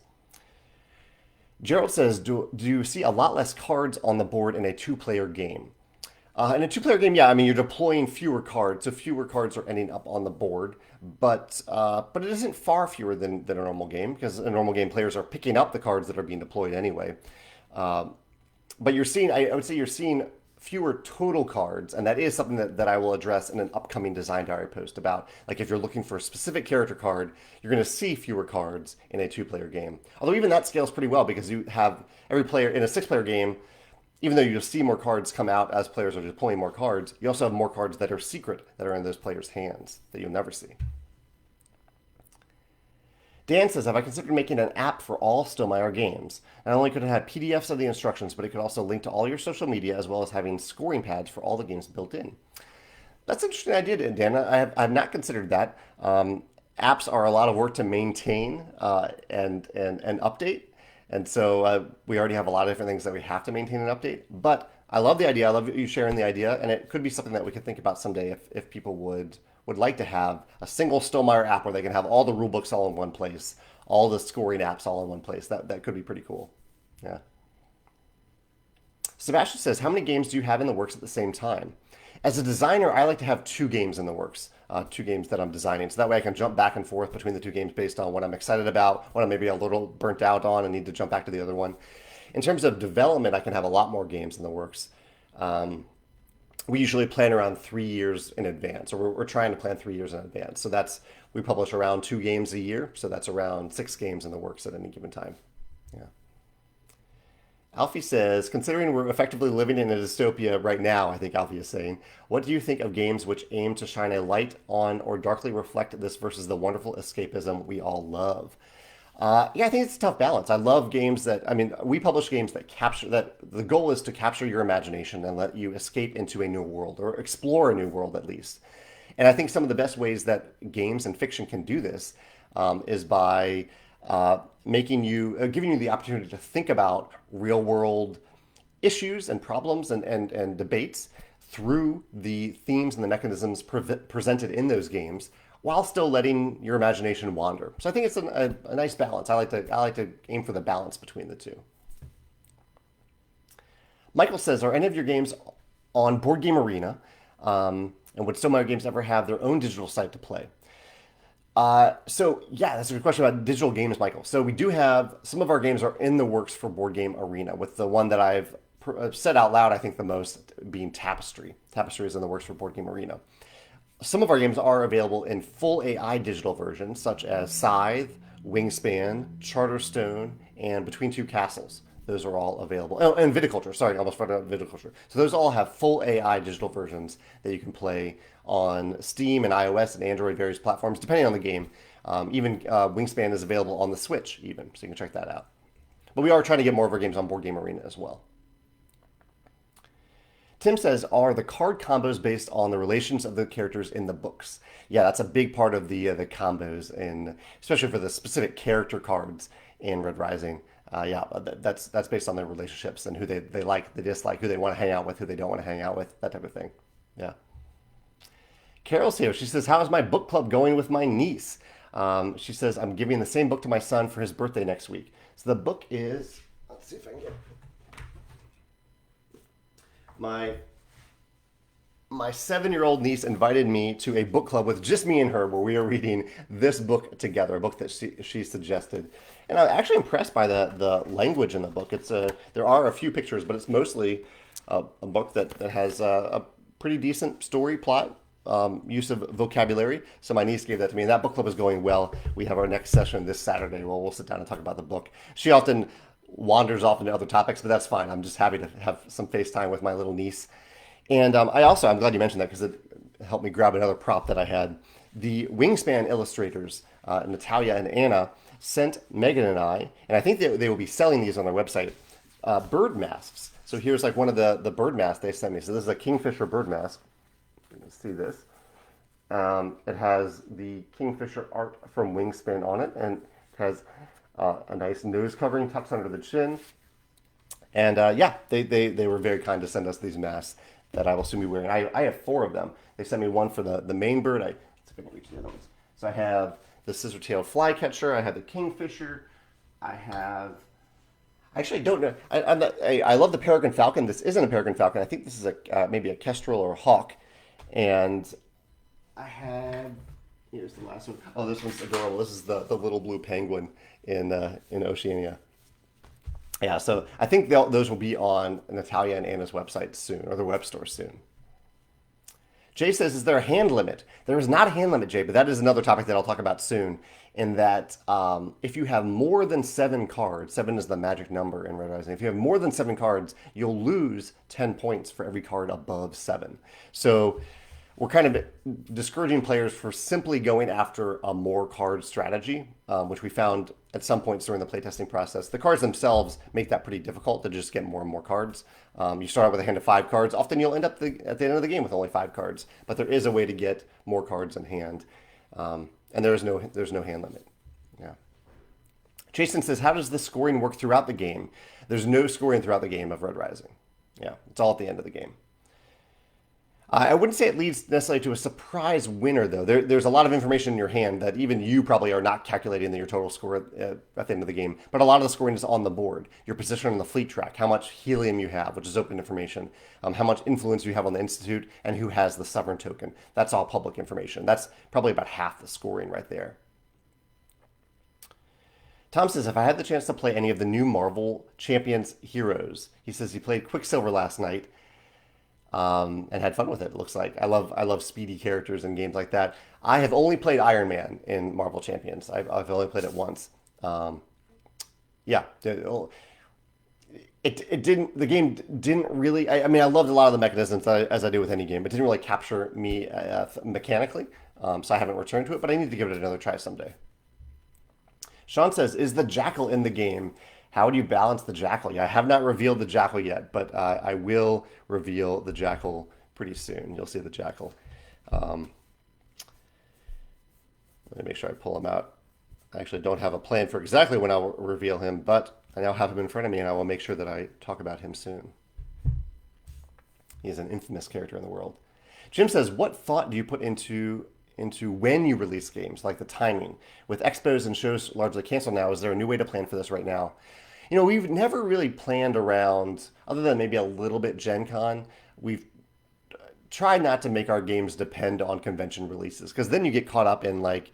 Gerald says, do you see a lot less cards on the board in a two-player game? In a two-player game, yeah, I mean, you're deploying fewer cards, so fewer cards are ending up on the board, but it isn't far fewer than a normal game, because in a normal game, players are picking up the cards that are being deployed anyway. But I would say you're seeing fewer total cards, and that is something that I will address in an upcoming Design Diary post about, like if you're looking for a specific character card, you're going to see fewer cards in a two-player game. Although even that scales pretty well, because you have every player in a six-player game. Even though you'll see more cards come out as players are deploying more cards, you also have more cards that are secret that are in those players' hands that you'll never see. Dan says, have I considered making an app for all Stonemaier games? Not only could it have PDFs of the instructions, but it could also link to all your social media as well as having scoring pads for all the games built in. That's an interesting idea, Dan. I have not considered that. Apps are a lot of work to maintain and update. And so we already have a lot of different things that we have to maintain and update. But I love the idea. I love you sharing the idea. And it could be something that we could think about someday if people would like to have a single Stonemaier app where they can have all the rule books all in one place, all the scoring apps all in one place. That could be pretty cool. Yeah. Sebastian says, how many games do you have in the works at the same time? As a designer, I like to have 2 games in the works, 2 games that I'm designing. So that way I can jump back and forth between the 2 games based on what I'm excited about, what I'm maybe a little burnt out on and need to jump back to the other one. In terms of development, I can have a lot more games in the works. We usually plan around 3 years in advance, or we're trying to plan 3 years in advance. So we publish around 2 games a year. So that's around 6 games in the works at any given time. Yeah. Alfie says, considering we're effectively living in a dystopia right now, I think Alfie is saying, what do you think of games which aim to shine a light on or darkly reflect this versus the wonderful escapism we all love? Yeah, I think it's a tough balance. I love games we publish games that the goal is to capture your imagination and let you escape into a new world or explore a new world at least. And I think some of the best ways that games and fiction can do this is by giving you the opportunity to think about real world issues and problems and debates through the themes and the mechanisms presented in those games while still letting your imagination wander. So I think it's a nice balance. I like to aim for the balance between the two. Michael says, are any of your games on Board Game Arena? And would Stonemaier games ever have their own digital site to play? So yeah, that's a good question about digital games, Michael. So we do have some of our games are in the works for Board Game Arena, with the one that I've said out loud, I think the most being Tapestry. Tapestry is in the works for Board Game Arena. Some of our games are available in full AI digital versions, such as Scythe, Wingspan, Charterstone, and Between Two Castles. Those are all available. Oh, and Viticulture. Sorry, I almost forgot about Viticulture. So those all have full AI digital versions that you can play on Steam and iOS and Android, various platforms, depending on the game. Even Wingspan is available on the Switch, even, so you can check that out. But we are trying to get more of our games on Board Game Arena as well. Tim says, are the card combos based on the relations of the characters in the books? Yeah, that's a big part of the combos, and especially for the specific character cards in Red Rising. Yeah, that's based on their relationships and who they like, they dislike, who they want to hang out with, who they don't want to hang out with, that type of thing. Yeah. Carol's here. She says, how is my book club going with my niece? She says, I'm giving the same book to my son for his birthday next week. So the book is, let's see if I can get my my 7-year-old niece invited me to a book club with just me and her, where we are reading this book together, a book that she suggested. And I'm actually impressed by the language in the book. There are a few pictures, but it's mostly a book that has a pretty decent story plot, use of vocabulary. So my niece gave that to me, and that book club is going well. We have our next session this Saturday where we'll sit down and talk about the book. She often wanders off into other topics, but that's fine. I'm just happy to have some FaceTime with my little niece. And I'm glad you mentioned that, because it helped me grab another prop that I had. The Wingspan illustrators, Natalia and Anna, sent Megan and I think they will be selling these on their website, bird masks. So here's like one of the bird masks they sent me. So this is a kingfisher bird mask. You can see this. It has the kingfisher art from Wingspan on it, and it has a nice nose covering tucks under the chin. And yeah, they were very kind to send us these masks that I will soon be wearing. I have 4 of them. They sent me one for the main bird. Let's see if I can reach the other ones. So I have the scissor-tailed flycatcher. I have the kingfisher. I have. Actually, I don't know. I love the peregrine falcon. This isn't a peregrine falcon. I think this is maybe a kestrel or a hawk. And I have. Here's the last one. Oh, this one's adorable. This is the little blue penguin in Oceania. Yeah, so I think those will be on Natalia and Anna's website soon, or their web store soon. Jay says, is there a hand limit? There is not a hand limit, Jay, but that is another topic that I'll talk about soon. In that, if you have more than 7 cards, 7 is the magic number in Red Rising. If you have more than 7 cards, you'll lose 10 points for every card above 7. So we're kind of discouraging players for simply going after a more card strategy, which we found at some points during the playtesting process. The cards themselves make that pretty difficult to just get more and more cards. You start out with a hand of 5 cards. Often you'll end up at the end of the game with only 5 cards, but there is a way to get more cards in hand, and there's no hand limit. Yeah. Jason says, how does the scoring work throughout the game? There's no scoring throughout the game of Red Rising. Yeah, it's all at the end of the game. I wouldn't say it leads necessarily to a surprise winner, though. There's a lot of information in your hand that even you probably are not calculating your total score at the end of the game. But a lot of the scoring is on the board. Your position on the fleet track, how much helium you have, which is open information, how much influence you have on the Institute, and who has the Sovereign token. That's all public information. That's probably about half the scoring right there. Tom says, if I had the chance to play any of the new Marvel Champions heroes, he says he played Quicksilver last night, and had fun with it. It looks like I love speedy characters and games like that. I have only played Iron Man in Marvel Champions. I've only played it once. Yeah, it didn't. The game didn't really. I mean, I loved a lot of the mechanisms as I do with any game. It didn't really capture me mechanically, so I haven't returned to it. But I need to give it another try someday. Sean says, is the jackal in the game? How do you balance the jackal? Yeah, I have not revealed the jackal yet, but I will reveal the jackal pretty soon. You'll see the jackal. Let me make sure I pull him out. I actually don't have a plan for exactly when I'll reveal him, but I now have him in front of me, and I will make sure that I talk about him soon. He is an infamous character in the world. Jim says, what thought do you put into when you release games, like the timing? With expos and shows largely canceled now, is there a new way to plan for this right now? You know, we've never really planned around, other than maybe a little bit Gen Con, we've tried not to make our games depend on convention releases, because then you get caught up in like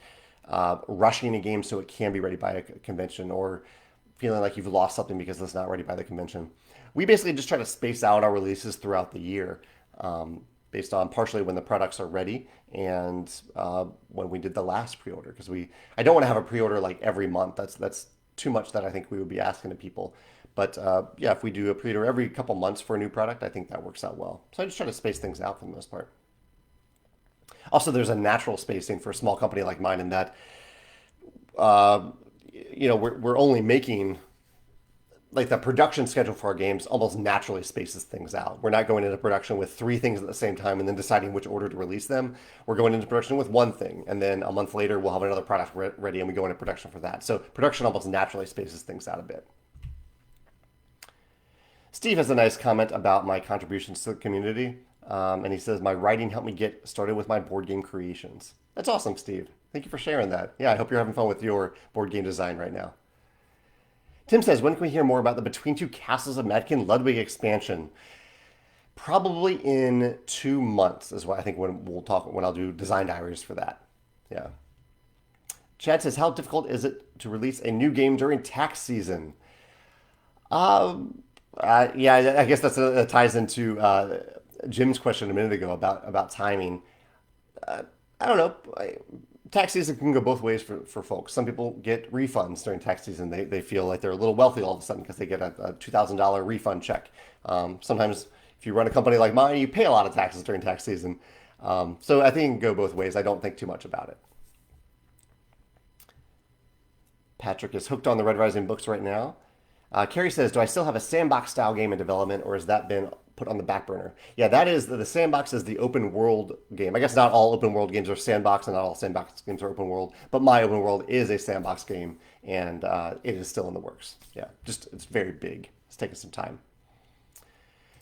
rushing a game so it can be ready by a convention, or feeling like you've lost something because it's not ready by the convention. We basically just try to space out our releases throughout the year, based on partially when the products are ready and when we did the last pre-order. Because I don't want to have a pre-order like every month. That's too much that I think we would be asking of people. But yeah, if we do a pre-order every couple months for a new product, I think that works out well. So I just try to space things out for the most part. Also, there's a natural spacing for a small company like mine in that, uh, we're only making, like, the production schedule for our games almost naturally spaces things out. We're not going into production with three things at the same time and then deciding which order to release them. We're going into production with one thing, and then a month later we'll have another product ready and we go into production for that. So production almost naturally spaces things out a bit. Steve has a nice comment about my contributions to the community. And he says, my writing helped me get started with my board game creations. That's awesome, Steve. Thank you for sharing that. Yeah, I hope you're having fun with your board game design right now. Tim says, when can we hear more about the Between Two Castles of Madkin Ludwig expansion? Probably in 2 months is what I think when I'll do design diaries for that. Yeah. Chad says, how difficult is it to release a new game during tax season? Yeah, I guess that ties into Jim's question a minute ago about timing. I don't know. Tax season can go both ways for folks. Some people get refunds during tax season. They feel like they're a little wealthy all of a sudden because they get a $2,000 refund check. Sometimes if you run a company like mine, you pay a lot of taxes during tax season. So I think it can go both ways. I don't think too much about it. Patrick is hooked on the Red Rising books right now. Carrie says, do I still have a sandbox style game in development, or has that been put on the back burner? Yeah, that is the sandbox is the open world game. I guess not all open world games are sandbox and not all sandbox games are open world, but my open world is a sandbox game, and it is still in the works. Yeah, just it's very big. It's taking some time.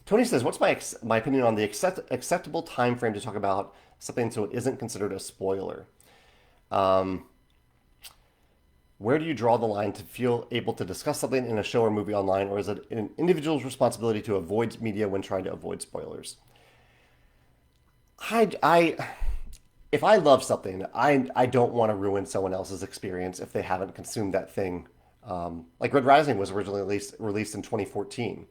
Tony says, what's my opinion on the acceptable time frame to talk about something so it isn't considered a spoiler? Where do you draw the line to feel able to discuss something in a show or movie online, or is it an individual's responsibility to avoid media when trying to avoid spoilers? I if I love something, I don't want to ruin someone else's experience if they haven't consumed that thing. Like Red Rising was originally released in 2014,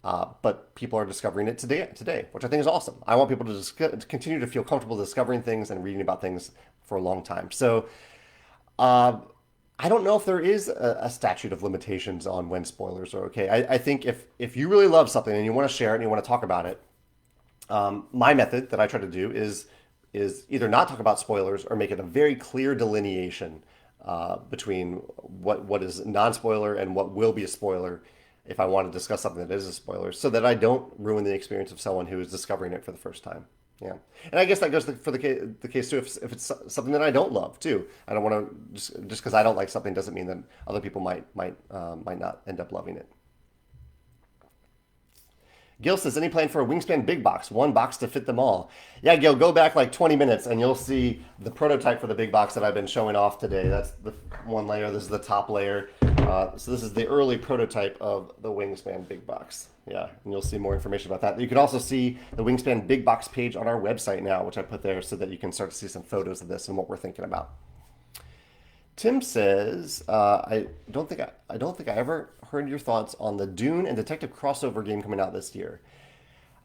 but people are discovering it today, which I think is awesome. I want people to just continue to feel comfortable discovering things and reading about things for a long time. So. I don't know if there is a statute of limitations on when spoilers are okay. I think if you really love something and you want to share it and you want to talk about it, my method that I try to do is either not talk about spoilers or make it a very clear delineation between what is non-spoiler and what will be a spoiler if I want to discuss something that is a spoiler, so that I don't ruin the experience of someone who is discovering it for the first time. Yeah, and I guess that goes for the case too. If it's something that I don't love too, I don't want to just because I don't like something doesn't mean that other people might not end up loving it. Gil says, any plan for a Wingspan big box? One box to fit them all. Yeah, Gil, go back like 20 minutes and you'll see the prototype for the big box that I've been showing off today. That's the one layer. This is the top layer. So this is the early prototype of the Wingspan big box. Yeah, and you'll see more information about that. You can also see the Wingspan big box page on our website now, which I put there so that you can start to see some photos of this and what we're thinking about. Tim says, I don't think I ever heard your thoughts on the Dune and Detective crossover game coming out this year.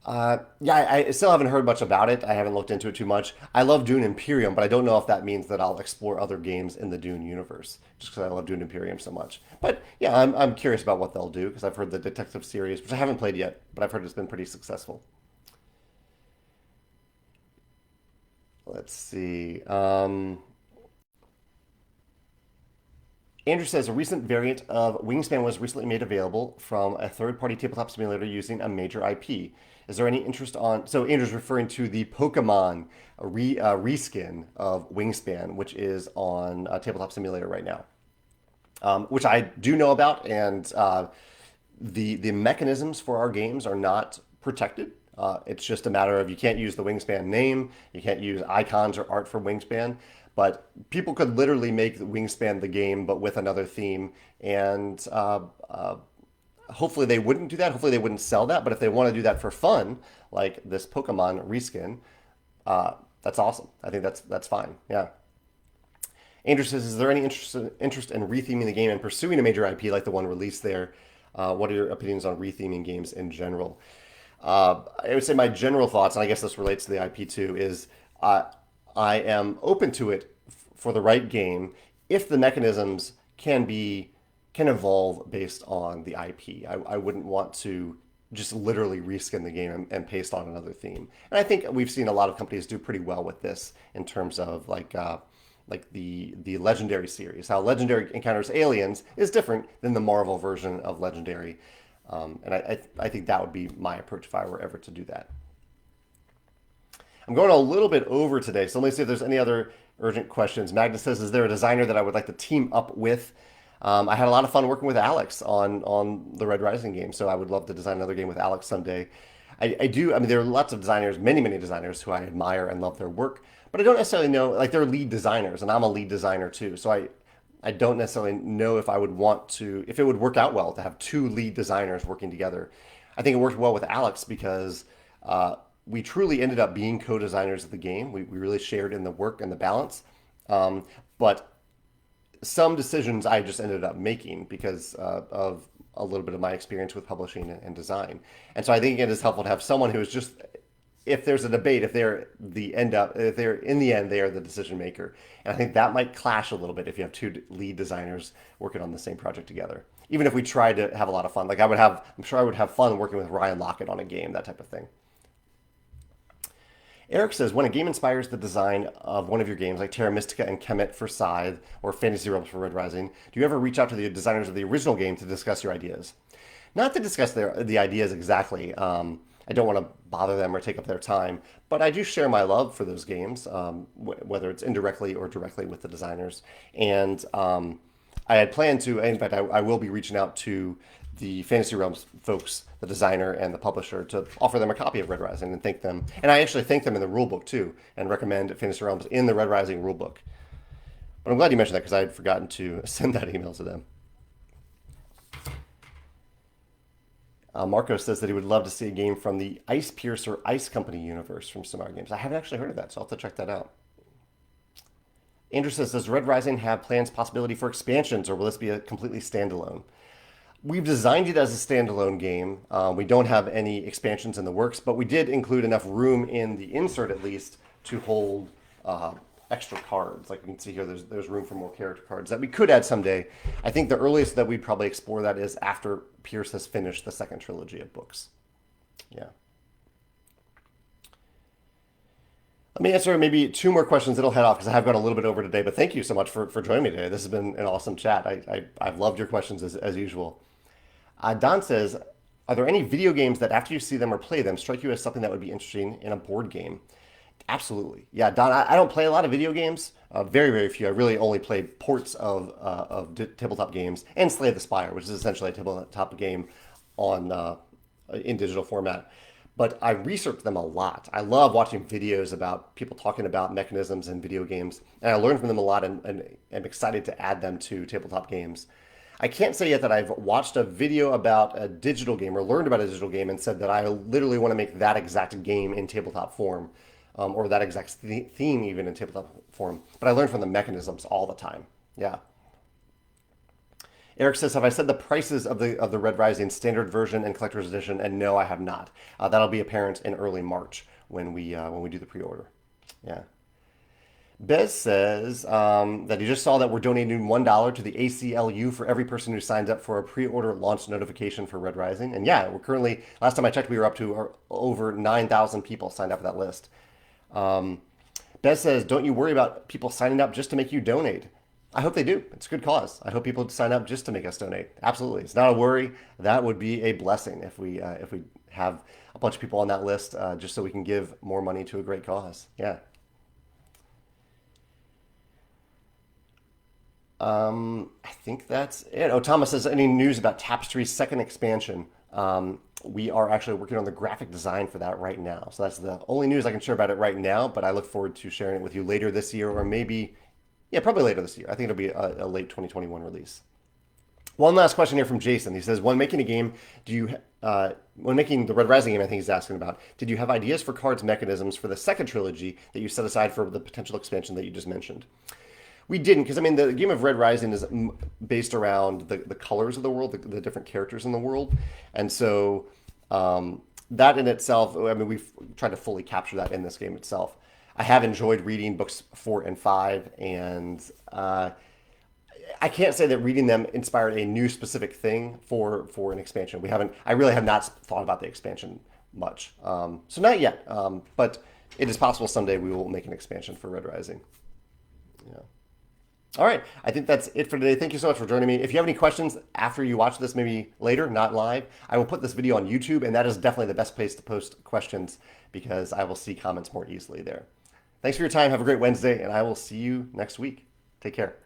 Yeah, I still haven't heard much about it. I haven't looked into it too much. I love Dune Imperium, but I don't know if that means that I'll explore other games in the Dune universe, just because I love Dune Imperium so much. But yeah, I'm curious about what they'll do, because I've heard the Detective series, which I haven't played yet, but I've heard it's been pretty successful. Let's see. Andrew says a recent variant of Wingspan was recently made available from a third-party tabletop simulator using a major IP. Is there any interest on? So Andrew's referring to the Pokemon reskin of Wingspan, which is on Tabletop Simulator right now, which I do know about, and the mechanisms for our games are not protected. It's just a matter of you can't use the Wingspan name, you can't use icons or art from Wingspan. But people could literally make Wingspan the game, but with another theme. And hopefully they wouldn't do that. Hopefully they wouldn't sell that. But if they want to do that for fun, like this Pokemon reskin, that's awesome. I think that's fine. Yeah. Andrew says, is there any interest in retheming the game and pursuing a major IP like the one released there? What are your opinions on retheming games in general? I would say my general thoughts, and I guess this relates to the IP too, is I am open to it for the right game if the mechanisms can evolve based on the IP. I wouldn't want to just literally reskin the game and paste on another theme. And I think we've seen a lot of companies do pretty well with this in terms of like the Legendary series. How Legendary encounters aliens is different than the Marvel version of Legendary. And I think that would be my approach if I were ever to do that. I'm going a little bit over today, so let me see if there's any other urgent questions. Magnus says, is there a designer that I would like to team up with? I had a lot of fun working with Alex on the Red Rising game, so I would love to design another game with Alex someday. I do. I mean, there are lots of designers, many designers who I admire and love their work, but I don't necessarily know, like they're lead designers, and I'm a lead designer too. So I don't necessarily know if I would want to, if it would work out well to have two lead designers working together. I think it worked well with Alex because we truly ended up being co-designers of the game. We really shared in the work and the balance. But some decisions I just ended up making because of a little bit of my experience with publishing and design. And so I think it is helpful to have someone who is just, if there's a debate, if they're if they're in the end, they are the decision maker. And I think that might clash a little bit if you have two lead designers working on the same project together. Even if we tried to have a lot of fun, like I'm sure I would have fun working with Ryan Lockett on a game, that type of thing. Eric says, when a game inspires the design of one of your games, like Terra Mystica and Kemet for Scythe, or Fantasy Realms for Red Rising, do you ever reach out to the designers of the original game to discuss your ideas? Not to discuss the ideas exactly. I don't want to bother them or take up their time, but I do share my love for those games, whether it's indirectly or directly with the designers. And I had planned to, in fact, I will be reaching out to the Fantasy Realms folks, the designer and the publisher, to offer them a copy of Red Rising and thank them. And I actually thank them in the rulebook too, and recommend Fantasy Realms in the Red Rising rulebook. But I'm glad you mentioned that because I had forgotten to send that email to them. Marco says that he would love to see a game from the Ice Piercer Ice Company universe from Samara Games. I haven't actually heard of that, so I'll have to check that out. Andrew says, does Red Rising have plans, possibility for expansions, or will this be a completely standalone? We've designed it as a standalone game. We don't have any expansions in the works, but we did include enough room in the insert, at least, to hold extra cards. Like you can see here, there's room for more character cards that we could add someday. I think the earliest that we'd probably explore that is after Pierce has finished the second trilogy of books. Yeah. Let me answer maybe two more questions that'll head off because I have gone a little bit over today, but thank you so much for joining me today. This has been an awesome chat. I've loved your questions as usual. Don says, are there any video games that after you see them or play them strike you as something that would be interesting in a board game? Absolutely. Yeah, Don, I don't play a lot of video games. Very few. I really only play ports of tabletop games and Slay the Spire, which is essentially a tabletop game on in digital format. But I research them a lot. I love watching videos about people talking about mechanisms in video games, and I learn from them a lot and am excited to add them to tabletop games. I can't say yet that I've watched a video about a digital game or learned about a digital game and said that I literally want to make that exact game in tabletop form. Or that exact theme even in tabletop form. But I learn from the mechanisms all the time. Yeah. Eric says, have I said the prices of the Red Rising standard version and collector's edition? And no, I have not. That'll be apparent in early March when we do the pre-order. Yeah. Bez says that he just saw that we're donating $1 to the ACLU for every person who signs up for a pre-order launch notification for Red Rising. And yeah, we're currently, last time I checked, we were up to over 9,000 people signed up for that list. Bez says, don't you worry about people signing up just to make you donate. I hope they do. It's a good cause. I hope people sign up just to make us donate. Absolutely. It's not a worry. That would be a blessing if we have a bunch of people on that list just so we can give more money to a great cause. Yeah. I think that's it. Oh, Thomas says, any news about Tapestry's second expansion? We are actually working on the graphic design for that right now. So that's the only news I can share about it right now, but I look forward to sharing it with you later this year or maybe, yeah, probably later this year. I think it'll be a late 2021 release. One last question here from Jason. He says, when making a game, when making the Red Rising game, I think he's asking about, did you have ideas for cards mechanisms for the second trilogy that you set aside for the potential expansion that you just mentioned? We didn't, because I mean, the game of Red Rising is based around the colors of the world, the different characters in the world, and so that in itself, I mean, we've tried to fully capture that in this game itself. I have enjoyed reading books 4 and 5, and I can't say that reading them inspired a new specific thing for an expansion. We haven't. I really have not thought about the expansion much, so not yet. But it is possible someday we will make an expansion for Red Rising. Yeah. All right. I think that's it for today. Thank you so much for joining me. If you have any questions after you watch this, maybe later, not live, I will put this video on YouTube, and that is definitely the best place to post questions because I will see comments more easily there. Thanks for your time. Have a great Wednesday, and I will see you next week. Take care.